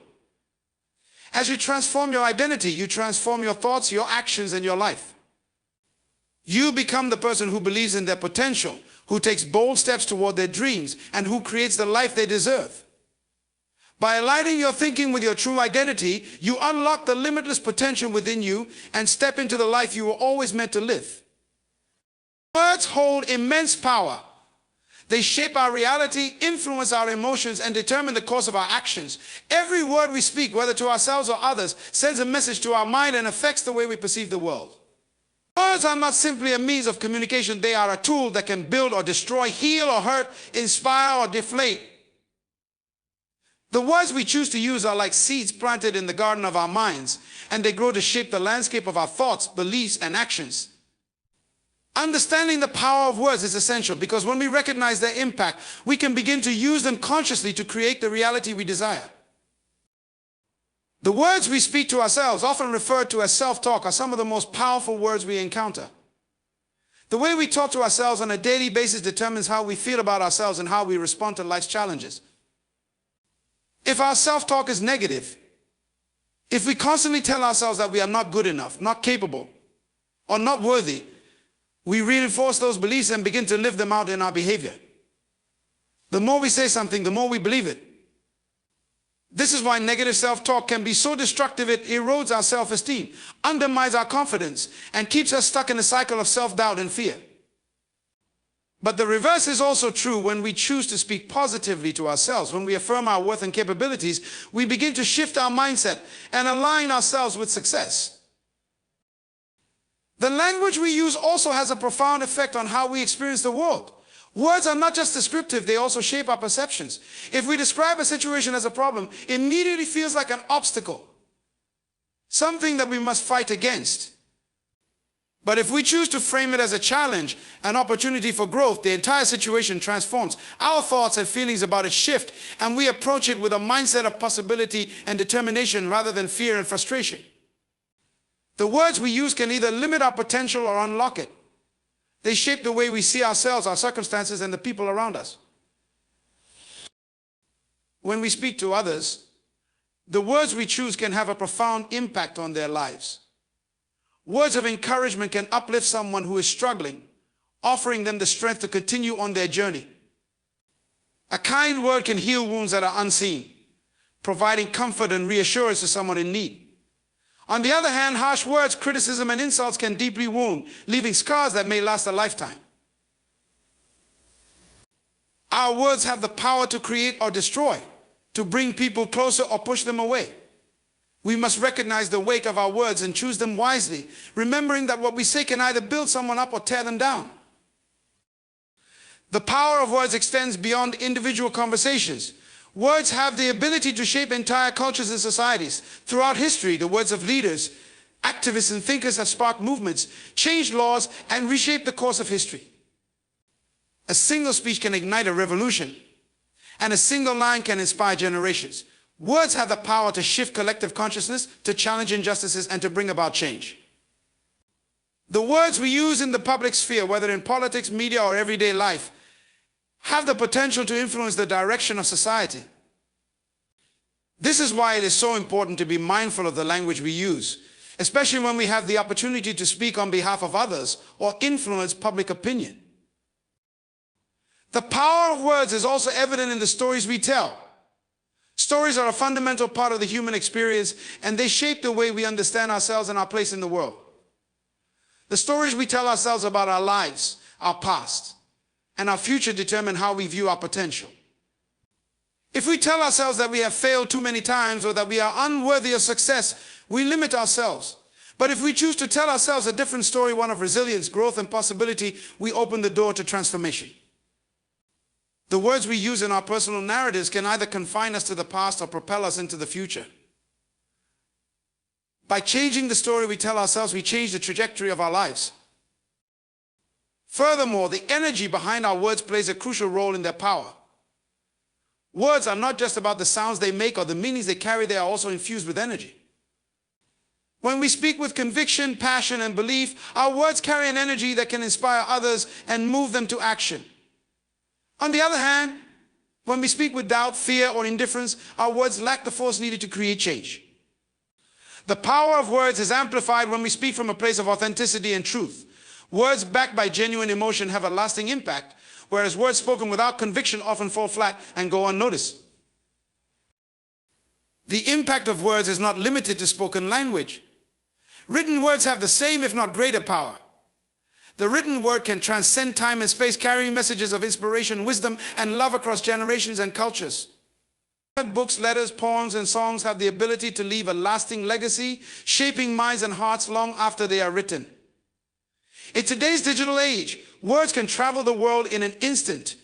As you transform your identity, you transform your thoughts, your actions, and your life. You become the person who believes in their potential, who takes bold steps toward their dreams, and who creates the life they deserve. By aligning your thinking with your true identity, you unlock the limitless potential within you and step into the life you were always meant to live. Words hold immense power. They shape our reality, influence our emotions, and determine the course of our actions. Every word we speak, whether to ourselves or others, sends a message to our mind and affects the way we perceive the world. Words are not simply a means of communication. They are a tool that can build or destroy, heal or hurt, inspire or deflate. The words we choose to use are like seeds planted in the garden of our minds, and they grow to shape the landscape of our thoughts, beliefs, and actions. Understanding the power of words is essential because when we recognize their impact, we can begin to use them consciously to create the reality we desire. The words we speak to ourselves, often referred to as self-talk, are some of the most powerful words we encounter. The way we talk to ourselves on a daily basis determines how we feel about ourselves and how we respond to life's challenges. If our self-talk is negative, if we constantly tell ourselves that we are not good enough, not capable, or not worthy, we reinforce those beliefs and begin to live them out in our behavior. The more we say something, the more we believe it. This is why negative self-talk can be so destructive. It erodes our self-esteem, undermines our confidence, and keeps us stuck in a cycle of self-doubt and fear. But the reverse is also true. When we choose to speak positively to ourselves, when we affirm our worth and capabilities, we begin to shift our mindset and align ourselves with success. The language we use also has a profound effect on how we experience the world. Words are not just descriptive, they also shape our perceptions. If we describe a situation as a problem, it immediately feels like an obstacle, something that we must fight against. But if we choose to frame it as a challenge, an opportunity for growth, the entire situation transforms. Our thoughts and feelings about it shift, and we approach it with a mindset of possibility and determination rather than fear and frustration. The words we use can either limit our potential or unlock it. They shape the way we see ourselves, our circumstances, and the people around us. When we speak to others, the words we choose can have a profound impact on their lives. Words of encouragement can uplift someone who is struggling, offering them the strength to continue on their journey. A kind word can heal wounds that are unseen, providing comfort and reassurance to someone in need. On the other hand, harsh words, criticism, and insults can deeply wound, leaving scars that may last a lifetime. Our words have the power to create or destroy, to bring people closer or push them away. We must recognize the weight of our words and choose them wisely, remembering that what we say can either build someone up or tear them down. The power of words extends beyond individual conversations. Words have the ability to shape entire cultures and societies. Throughout history, the words of leaders, activists, and thinkers have sparked movements, changed laws, and reshaped the course of history. A single speech can ignite a revolution, and a single line can inspire generations. Words have the power to shift collective consciousness, to challenge injustices, and to bring about change. The words we use in the public sphere, whether in politics, media, or everyday life, have the potential to influence the direction of society. This is why it is so important to be mindful of the language we use, especially when we have the opportunity to speak on behalf of others or influence public opinion. The power of words is also evident in the stories we tell. Stories are a fundamental part of the human experience, and they shape the way we understand ourselves and our place in the world. The stories we tell ourselves about our lives, our past, and our future determine how we view our potential. If we tell ourselves that we have failed too many times or that we are unworthy of success, we limit ourselves. But if we choose to tell ourselves a different story, one of resilience, growth, and possibility, we open the door to transformation. The words we use in our personal narratives can either confine us to the past or propel us into the future. By changing the story we tell ourselves, we change the trajectory of our lives. Furthermore, the energy behind our words plays a crucial role in their power. Words are not just about the sounds they make or the meanings they carry, they are also infused with energy. When we speak with conviction, passion, and belief, our words carry an energy that can inspire others and move them to action. On the other hand, when we speak with doubt, fear, or indifference, our words lack the force needed to create change. The power of words is amplified when we speak from a place of authenticity and truth. Words backed by genuine emotion have a lasting impact, whereas words spoken without conviction often fall flat and go unnoticed. The impact of words is not limited to spoken language. Written words have the same, if not greater, power. The written word can transcend time and space, carrying messages of inspiration, wisdom, and love across generations and cultures. Books, letters, poems, and songs have the ability to leave a lasting legacy, shaping minds and hearts long after they are written. In today's digital age, words can travel the world in an instant,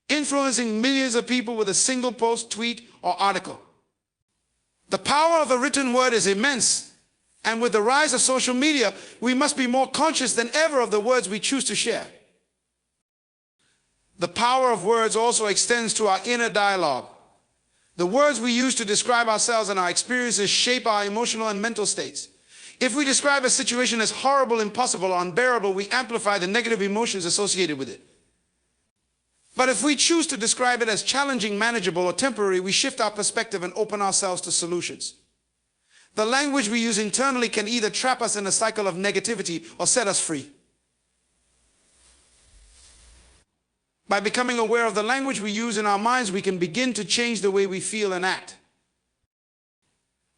influencing millions of people with a single post, tweet, or article. The power of the written word is immense, and with the rise of social media, we must be more conscious than ever of the words we choose to share. The power of words also extends to our inner dialogue. The words we use to describe ourselves and our experiences shape our emotional and mental states. If we describe a situation as horrible, impossible, or unbearable, we amplify the negative emotions associated with it. But if we choose to describe it as challenging, manageable, or temporary, we shift our perspective and open ourselves to solutions. The language we use internally can either trap us in a cycle of negativity or set us free. By becoming aware of the language we use in our minds, we can begin to change the way we feel and act.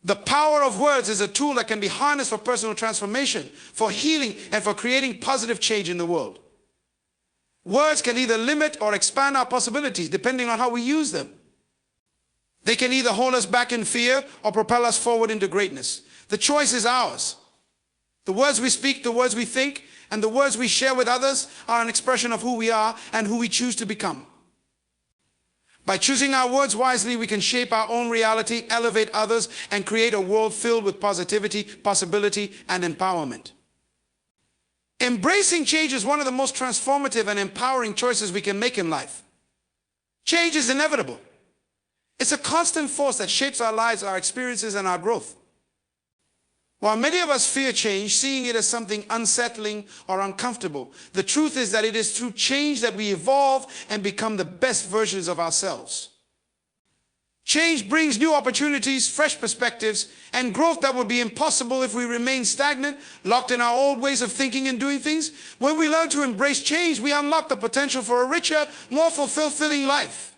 The power of words is a tool that can be harnessed for personal transformation, for healing, and for creating positive change in the world. Words can either limit or expand our possibilities, depending on how we use them. They can either hold us back in fear or propel us forward into greatness. The choice is ours. The words we speak, the words we think, and the words we share with others are an expression of who we are and who we choose to become. By choosing our words wisely, we can shape our own reality, elevate others, and create a world filled with positivity, possibility, and empowerment. Embracing change is one of the most transformative and empowering choices we can make in life. Change is inevitable. It's a constant force that shapes our lives, our experiences, and our growth. While many of us fear change, seeing it as something unsettling or uncomfortable, the truth is that it is through change that we evolve and become the best versions of ourselves. Change brings new opportunities, fresh perspectives, and growth that would be impossible if we remain stagnant, locked in our old ways of thinking and doing things. When we learn to embrace change, we unlock the potential for a richer, more fulfilling life.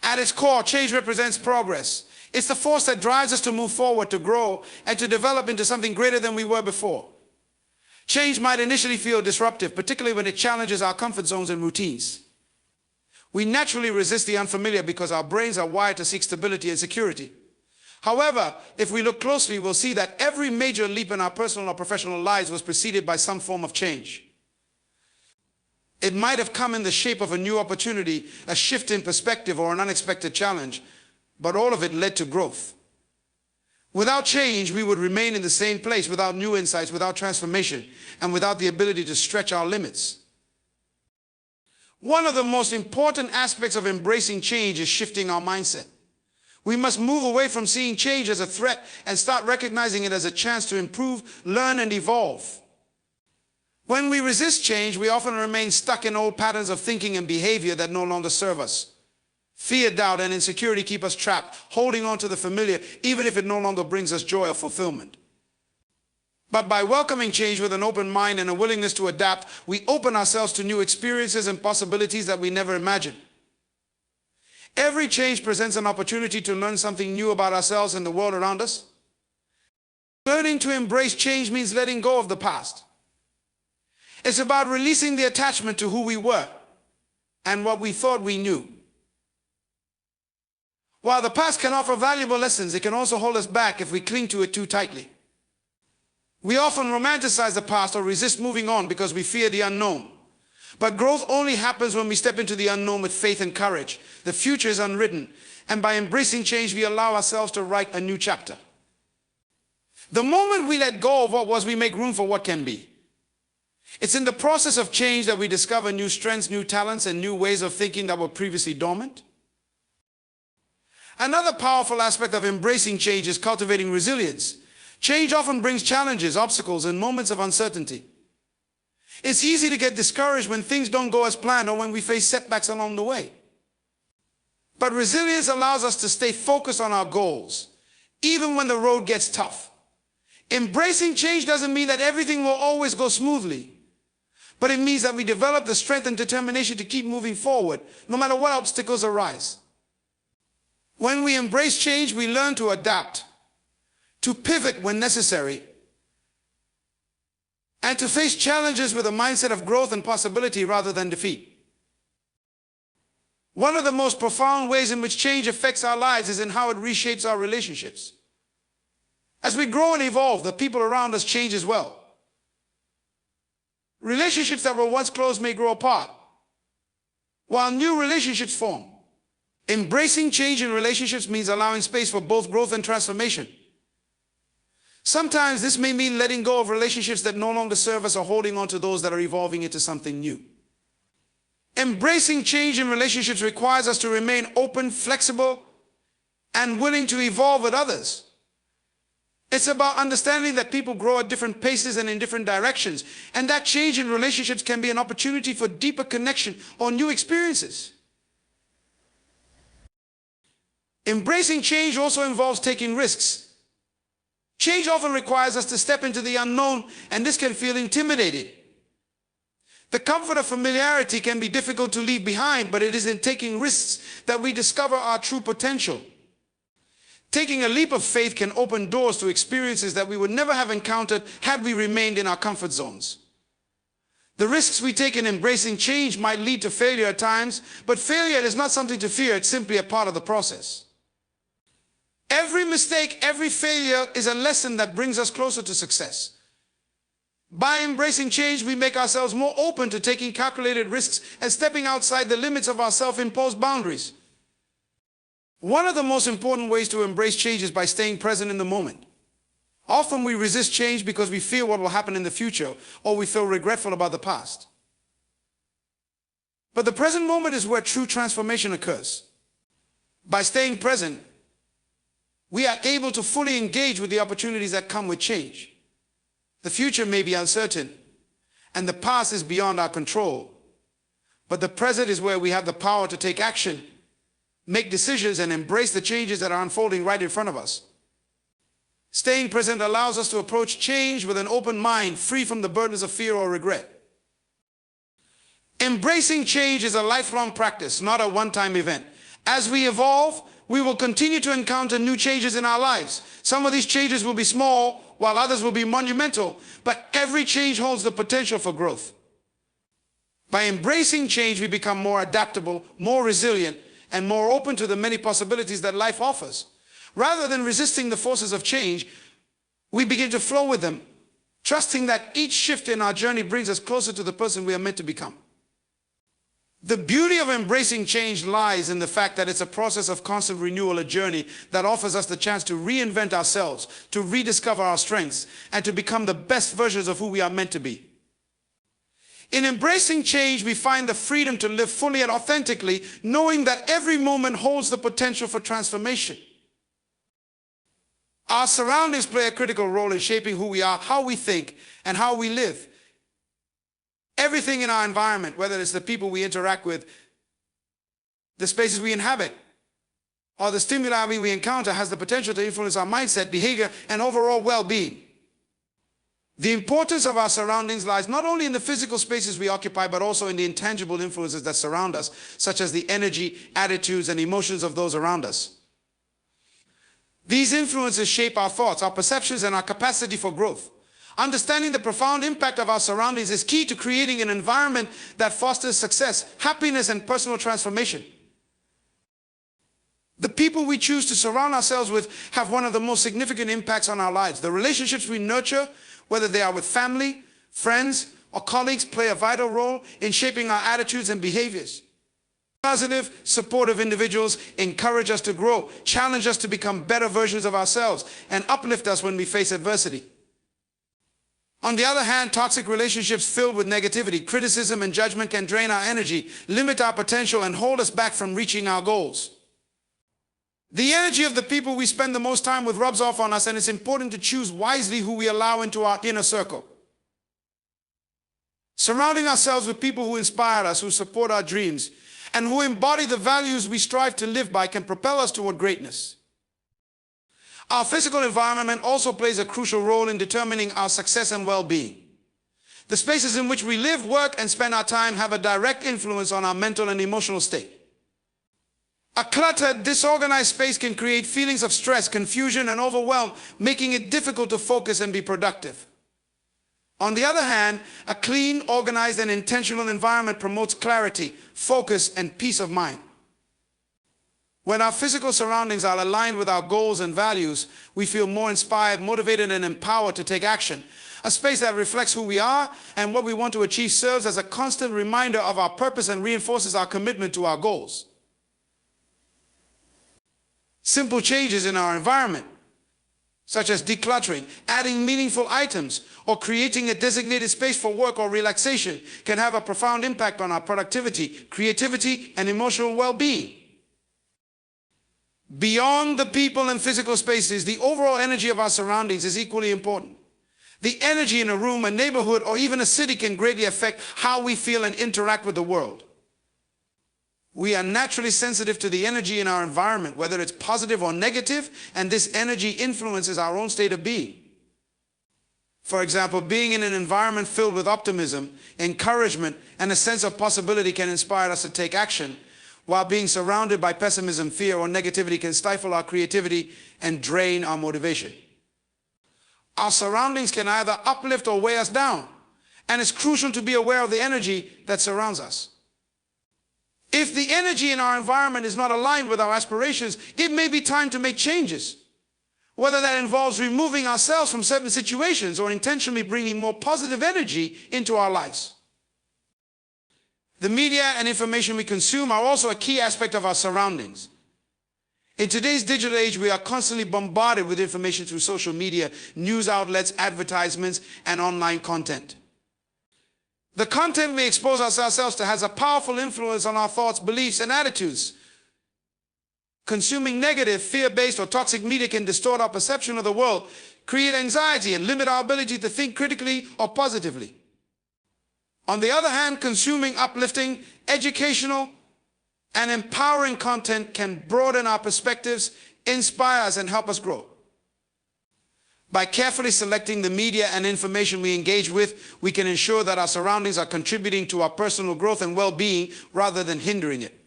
At its core, change represents progress. It's the force that drives us to move forward, to grow, and to develop into something greater than we were before. Change might initially feel disruptive, particularly when it challenges our comfort zones and routines. We naturally resist the unfamiliar because our brains are wired to seek stability and security. However, if we look closely, we'll see that every major leap in our personal or professional lives was preceded by some form of change. It might have come in the shape of a new opportunity, a shift in perspective, or an unexpected challenge, but all of it led to growth. Without change, we would remain in the same place, without new insights, without transformation, and without the ability to stretch our limits. One of the most important aspects of embracing change is shifting our mindset. We must move away from seeing change as a threat and start recognizing it as a chance to improve, learn, and evolve. When we resist change, we often remain stuck in old patterns of thinking and behavior that no longer serve us. Fear, doubt, and insecurity keep us trapped, holding on to the familiar, even if it no longer brings us joy or fulfillment. But by welcoming change with an open mind and a willingness to adapt, we open ourselves to new experiences and possibilities that we never imagined. Every change presents an opportunity to learn something new about ourselves and the world around us. Learning to embrace change means letting go of the past. It's about releasing the attachment to who we were and what we thought we knew. While the past can offer valuable lessons, it can also hold us back if we cling to it too tightly. We often romanticize the past or resist moving on because we fear the unknown. But growth only happens when we step into the unknown with faith and courage. The future is unwritten, and by embracing change, we allow ourselves to write a new chapter. The moment we let go of what was, we make room for what can be. It's in the process of change that we discover new strengths, new talents, and new ways of thinking that were previously dormant. Another powerful aspect of embracing change is cultivating resilience. Change often brings challenges, obstacles, and moments of uncertainty. It's easy to get discouraged when things don't go as planned or when we face setbacks along the way. But resilience allows us to stay focused on our goals, even when the road gets tough. Embracing change doesn't mean that everything will always go smoothly, but it means that we develop the strength and determination to keep moving forward, no matter what obstacles arise. When we embrace change, we learn to adapt, to pivot when necessary, and to face challenges with a mindset of growth and possibility rather than defeat. One of the most profound ways in which change affects our lives is in how it reshapes our relationships. As we grow and evolve, the people around us change as well. Relationships that were once close may grow apart, while new relationships form. Embracing change in relationships means allowing space for both growth and transformation. Sometimes this may mean letting go of relationships that no longer serve us or holding on to those that are evolving into something new. Embracing change in relationships requires us to remain open, flexible, and willing to evolve with others. It's about understanding that people grow at different paces and in different directions, and that change in relationships can be an opportunity for deeper connection or new experiences. Embracing change also involves taking risks. Change often requires us to step into the unknown, and this can feel intimidating. The comfort of familiarity can be difficult to leave behind, but it is in taking risks that we discover our true potential. Taking a leap of faith can open doors to experiences that we would never have encountered had we remained in our comfort zones. The risks we take in embracing change might lead to failure at times, but failure is not something to fear, it's simply a part of the process. Every mistake, every failure is a lesson that brings us closer to success. By embracing change, we make ourselves more open to taking calculated risks and stepping outside the limits of our self-imposed boundaries. One of the most important ways to embrace change is by staying present in the moment. Often we resist change because we fear what will happen in the future, or we feel regretful about the past. But the present moment is where true transformation occurs. By staying present, we are able to fully engage with the opportunities that come with change. The future may be uncertain, and the past is beyond our control. But the present is where we have the power to take action, make decisions, and embrace the changes that are unfolding right in front of us. Staying present allows us to approach change with an open mind, free from the burdens of fear or regret. Embracing change is a lifelong practice, not a one-time event. As we evolve, we will continue to encounter new changes in our lives. Some of these changes will be small, while others will be monumental, but every change holds the potential for growth. By embracing change, we become more adaptable, more resilient, and more open to the many possibilities that life offers. Rather than resisting the forces of change, we begin to flow with them, trusting that each shift in our journey brings us closer to the person we are meant to become. The beauty of embracing change lies in the fact that it's a process of constant renewal, a journey that offers us the chance to reinvent ourselves, to rediscover our strengths, and to become the best versions of who we are meant to be. In embracing change, we find the freedom to live fully and authentically, knowing that every moment holds the potential for transformation. Our surroundings play a critical role in shaping who we are, how we think, and how we live. Everything in our environment, whether it's the people we interact with, the spaces we inhabit, or the stimuli we encounter, has the potential to influence our mindset, behavior, and overall well-being. The importance of our surroundings lies not only in the physical spaces we occupy, but also in the intangible influences that surround us, such as the energy, attitudes, and emotions of those around us. These influences shape our thoughts, our perceptions, and our capacity for growth. Understanding the profound impact of our surroundings is key to creating an environment that fosters success, happiness, and personal transformation. The people we choose to surround ourselves with have one of the most significant impacts on our lives. The relationships we nurture, whether they are with family, friends, or colleagues, play a vital role in shaping our attitudes and behaviors. Positive, supportive individuals encourage us to grow, challenge us to become better versions of ourselves, and uplift us when we face adversity. On the other hand, toxic relationships filled with negativity, criticism, and judgment can drain our energy, limit our potential, and hold us back from reaching our goals. The energy of the people we spend the most time with rubs off on us, and it's important to choose wisely who we allow into our inner circle. Surrounding ourselves with people who inspire us, who support our dreams, and who embody the values we strive to live by can propel us toward greatness. Our physical environment also plays a crucial role in determining our success and well-being. The spaces in which we live, work, and spend our time have a direct influence on our mental and emotional state. A cluttered, disorganized space can create feelings of stress, confusion, and overwhelm, making it difficult to focus and be productive. On the other hand, a clean, organized, and intentional environment promotes clarity, focus, and peace of mind. When our physical surroundings are aligned with our goals and values, we feel more inspired, motivated, and empowered to take action. A space that reflects who we are and what we want to achieve serves as a constant reminder of our purpose and reinforces our commitment to our goals. Simple changes in our environment, such as decluttering, adding meaningful items, or creating a designated space for work or relaxation, can have a profound impact on our productivity, creativity, and emotional well-being. Beyond the people and physical spaces, the overall energy of our surroundings is equally important. The energy in a room, a neighborhood, or even a city can greatly affect how we feel and interact with the world. We are naturally sensitive to the energy in our environment, whether it's positive or negative, and this energy influences our own state of being. For example, being in an environment filled with optimism, encouragement, and a sense of possibility can inspire us to take action, while being surrounded by pessimism, fear, or negativity can stifle our creativity and drain our motivation. Our surroundings can either uplift or weigh us down, and it's crucial to be aware of the energy that surrounds us. If the energy in our environment is not aligned with our aspirations, it may be time to make changes. Whether that involves removing ourselves from certain situations or intentionally bringing more positive energy into our lives. The media and information we consume are also a key aspect of our surroundings. In today's digital age, we are constantly bombarded with information through social media, news outlets, advertisements, and online content. The content we expose ourselves to has a powerful influence on our thoughts, beliefs, and attitudes. Consuming negative, fear-based, or toxic media can distort our perception of the world, create anxiety, and limit our ability to think critically or positively. On the other hand, consuming uplifting, educational, and empowering content can broaden our perspectives, inspire us, and help us grow. By carefully selecting the media and information we engage with, we can ensure that our surroundings are contributing to our personal growth and well-being rather than hindering it.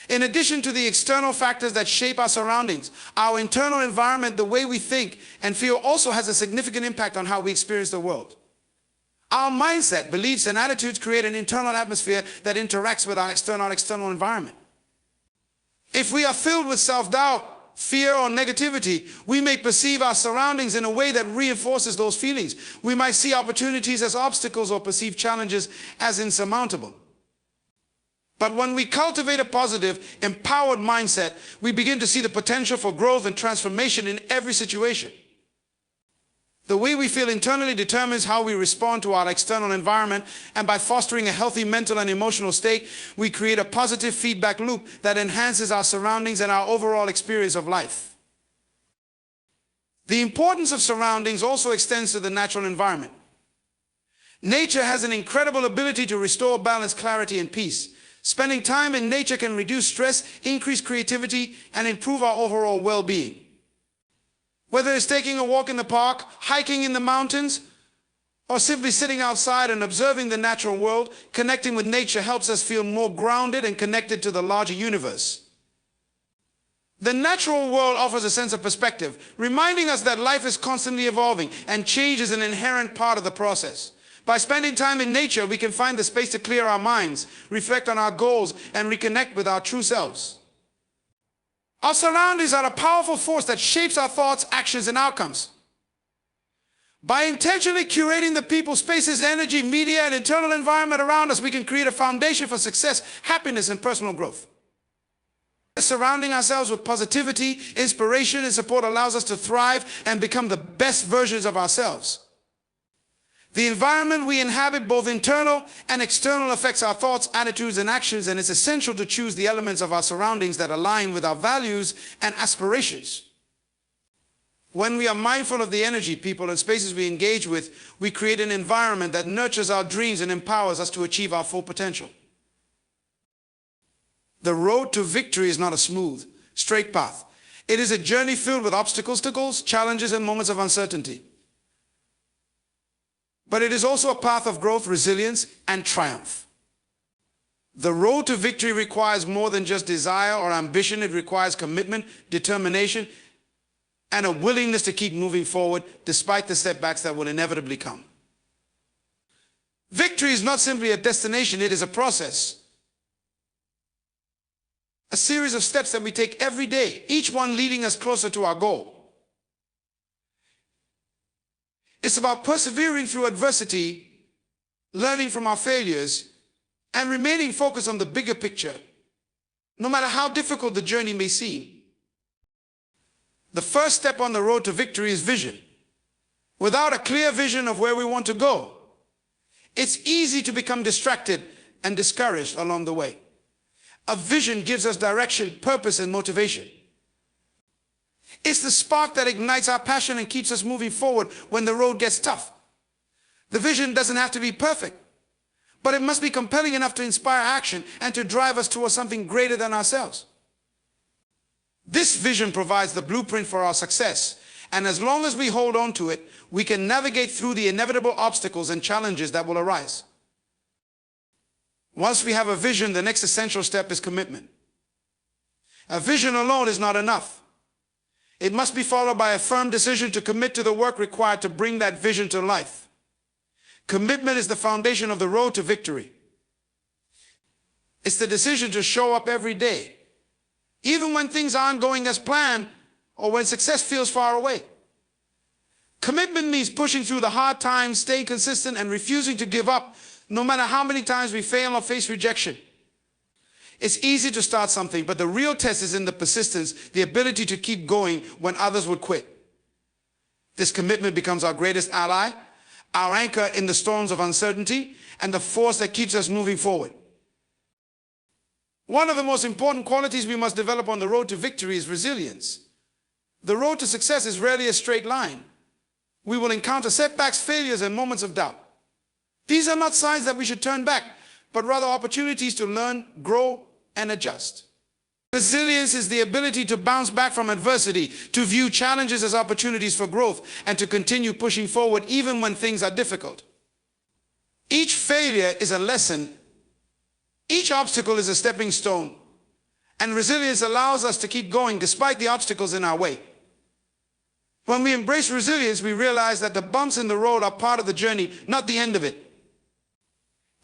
In addition to the external factors that shape our surroundings, our internal environment, the way we think and feel, also has a significant impact on how we experience the world. Our mindset, beliefs, and attitudes create an internal atmosphere that interacts with our external environment. If we are filled with self-doubt, fear, or negativity, we may perceive our surroundings in a way that reinforces those feelings. We might see opportunities as obstacles or perceive challenges as insurmountable. But when we cultivate a positive, empowered mindset, we begin to see the potential for growth and transformation in every situation. The way we feel internally determines how we respond to our external environment, and by fostering a healthy mental and emotional state, we create a positive feedback loop that enhances our surroundings and our overall experience of life. The importance of surroundings also extends to the natural environment. Nature has an incredible ability to restore balance, clarity, and peace. Spending time in nature can reduce stress, increase creativity, and improve our overall well-being. Whether it's taking a walk in the park, hiking in the mountains, or simply sitting outside and observing the natural world, connecting with nature helps us feel more grounded and connected to the larger universe. The natural world offers a sense of perspective, reminding us that life is constantly evolving and change is an inherent part of the process. By spending time in nature, we can find the space to clear our minds, reflect on our goals, and reconnect with our true selves. Our surroundings are a powerful force that shapes our thoughts, actions, and outcomes. By intentionally curating the people, spaces, energy, media, and internal environment around us, we can create a foundation for success, happiness, and personal growth. Surrounding ourselves with positivity, inspiration, and support allows us to thrive and become the best versions of ourselves. The environment we inhabit, both internal and external, affects our thoughts, attitudes, and actions, and it's essential to choose the elements of our surroundings that align with our values and aspirations. When we are mindful of the energy, people, and spaces we engage with, we create an environment that nurtures our dreams and empowers us to achieve our full potential. The road to victory is not a smooth, straight path. It is a journey filled with obstacles, challenges, and moments of uncertainty. But it is also a path of growth, resilience, and triumph. The road to victory requires more than just desire or ambition. It requires commitment, determination, and a willingness to keep moving forward despite the setbacks that will inevitably come. Victory is not simply a destination, it is a process. A series of steps that we take every day, each one leading us closer to our goal. It's about persevering through adversity, learning from our failures, and remaining focused on the bigger picture, no matter how difficult the journey may seem. The first step on the road to victory is vision. Without a clear vision of where we want to go, it's easy to become distracted and discouraged along the way. A vision gives us direction, purpose, and motivation. It's the spark that ignites our passion and keeps us moving forward when the road gets tough. The vision doesn't have to be perfect, but it must be compelling enough to inspire action and to drive us towards something greater than ourselves. This vision provides the blueprint for our success, and as long as we hold on to it, we can navigate through the inevitable obstacles and challenges that will arise. Once we have a vision, the next essential step is commitment. A vision alone is not enough. It must be followed by a firm decision to commit to the work required to bring that vision to life. Commitment is the foundation of the road to victory. It's the decision to show up every day, even when things aren't going as planned or when success feels far away. Commitment means pushing through the hard times, staying consistent, and refusing to give up, no matter how many times we fail or face rejection. It's easy to start something, but the real test is in the persistence, the ability to keep going when others would quit. This commitment becomes our greatest ally, our anchor in the storms of uncertainty, and the force that keeps us moving forward. One of the most important qualities we must develop on the road to victory is resilience. The road to success is rarely a straight line. We will encounter setbacks, failures, and moments of doubt. These are not signs that we should turn back, but rather opportunities to learn, grow, and adjust. Resilience is the ability to bounce back from adversity, to view challenges as opportunities for growth, and to continue pushing forward even when things are difficult. Each failure is a lesson. Each obstacle is a stepping stone. And resilience allows us to keep going despite the obstacles in our way. When we embrace resilience, we realize that the bumps in the road are part of the journey, not the end of it.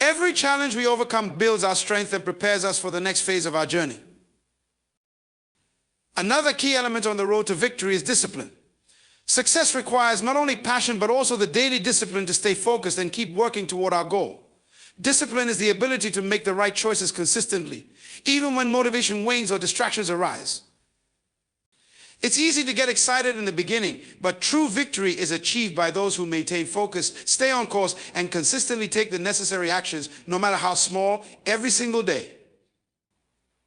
Every challenge we overcome builds our strength and prepares us for the next phase of our journey. Another key element on the road to victory is discipline. Success requires not only passion, but also the daily discipline to stay focused and keep working toward our goal. Discipline is the ability to make the right choices consistently, even when motivation wanes or distractions arise. It's easy to get excited in the beginning, but true victory is achieved by those who maintain focus, stay on course, and consistently take the necessary actions, no matter how small, every single day.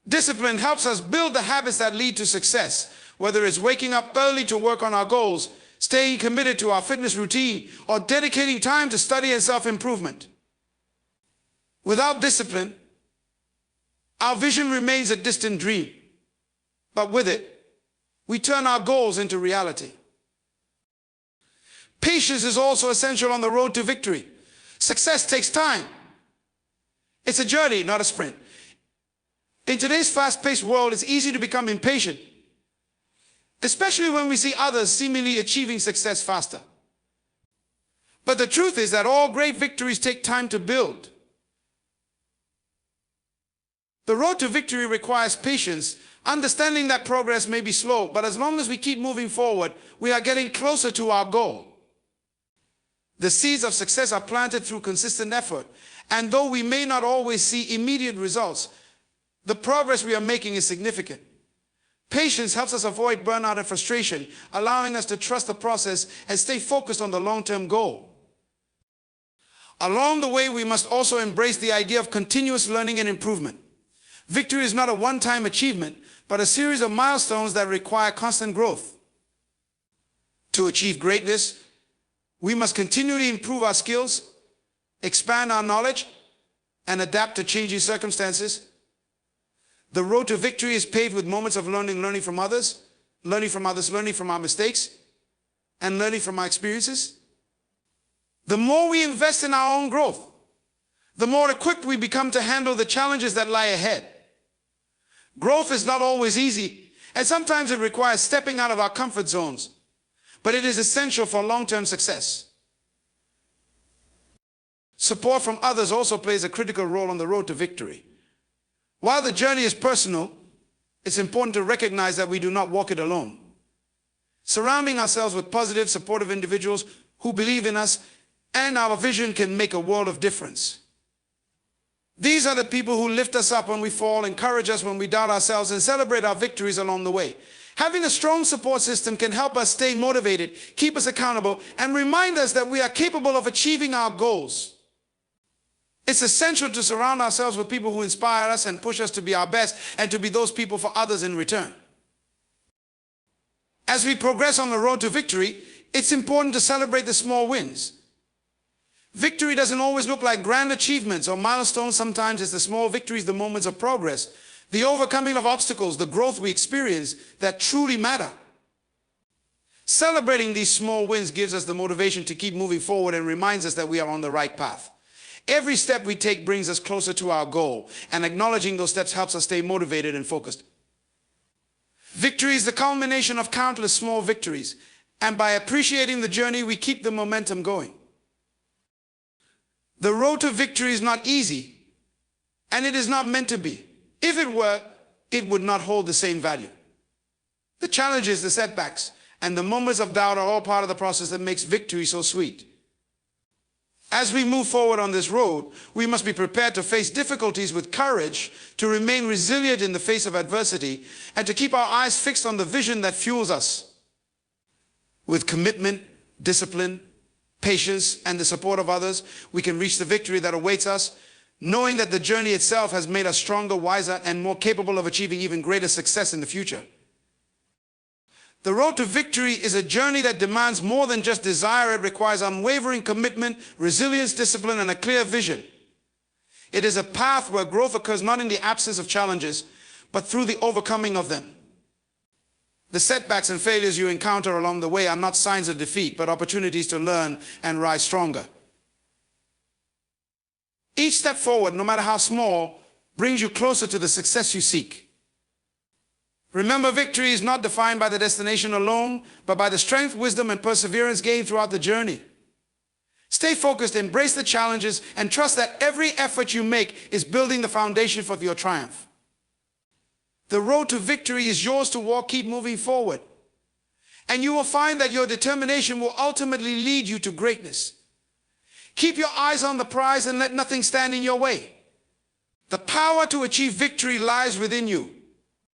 Discipline helps us build the habits that lead to success, whether it's waking up early to work on our goals, staying committed to our fitness routine, or dedicating time to study and self-improvement. Without discipline, our vision remains a distant dream, but with it, we turn our goals into reality. Patience is also essential on the road to victory. Success takes time. It's a journey, not a sprint. In today's fast-paced world, it's easy to become impatient, especially when we see others seemingly achieving success faster. But the truth is that all great victories take time to build. The road to victory requires patience, understanding that progress may be slow, but as long as we keep moving forward, we are getting closer to our goal. The seeds of success are planted through consistent effort, and though we may not always see immediate results, the progress we are making is significant. Patience helps us avoid burnout and frustration, allowing us to trust the process and stay focused on the long-term goal. Along the way, we must also embrace the idea of continuous learning and improvement. Victory is not a one-time achievement, but a series of milestones that require constant growth. To achieve greatness, we must continually improve our skills, expand our knowledge, and adapt to changing circumstances. The road to victory is paved with moments of learning from others, learning from our mistakes, and learning from our experiences. The more we invest in our own growth, the more equipped we become to handle the challenges that lie ahead. Growth is not always easy, and sometimes it requires stepping out of our comfort zones, but it is essential for long-term success. Support from others also plays a critical role on the road to victory. While the journey is personal, it's important to recognize that we do not walk it alone. Surrounding ourselves with positive, supportive individuals who believe in us and our vision can make a world of difference. These are the people who lift us up when we fall, encourage us when we doubt ourselves, and celebrate our victories along the way. Having a strong support system can help us stay motivated, keep us accountable, and remind us that we are capable of achieving our goals. It's essential to surround ourselves with people who inspire us and push us to be our best and to be those people for others in return. As we progress on the road to victory, it's important to celebrate the small wins. Victory doesn't always look like grand achievements or milestones. Sometimes it's the small victories, the moments of progress, the overcoming of obstacles, the growth we experience that truly matter. Celebrating these small wins gives us the motivation to keep moving forward and reminds us that we are on the right path. Every step we take brings us closer to our goal, and acknowledging those steps helps us stay motivated and focused. Victory is the culmination of countless small victories, and by appreciating the journey, we keep the momentum going. The road to victory is not easy, and it is not meant to be. If it were, it would not hold the same value. The challenges, the setbacks, and the moments of doubt are all part of the process that makes victory so sweet. As we move forward on this road, we must be prepared to face difficulties with courage, to remain resilient in the face of adversity, and to keep our eyes fixed on the vision that fuels us. With commitment, discipline, patience, and the support of others, we can reach the victory that awaits us, knowing that the journey itself has made us stronger, wiser, and more capable of achieving even greater success in the future. The road to victory is a journey that demands more than just desire. It requires unwavering commitment, resilience, discipline, and a clear vision. It is a path where growth occurs not in the absence of challenges, but through the overcoming of them. The setbacks and failures you encounter along the way are not signs of defeat, but opportunities to learn and rise stronger. Each step forward, no matter how small, brings you closer to the success you seek. Remember, victory is not defined by the destination alone, but by the strength, wisdom, and perseverance gained throughout the journey. Stay focused, embrace the challenges, and trust that every effort you make is building the foundation for your triumph. The road to victory is yours to walk. Keep moving forward. And you will find that your determination will ultimately lead you to greatness. Keep your eyes on the prize and let nothing stand in your way. The power to achieve victory lies within you.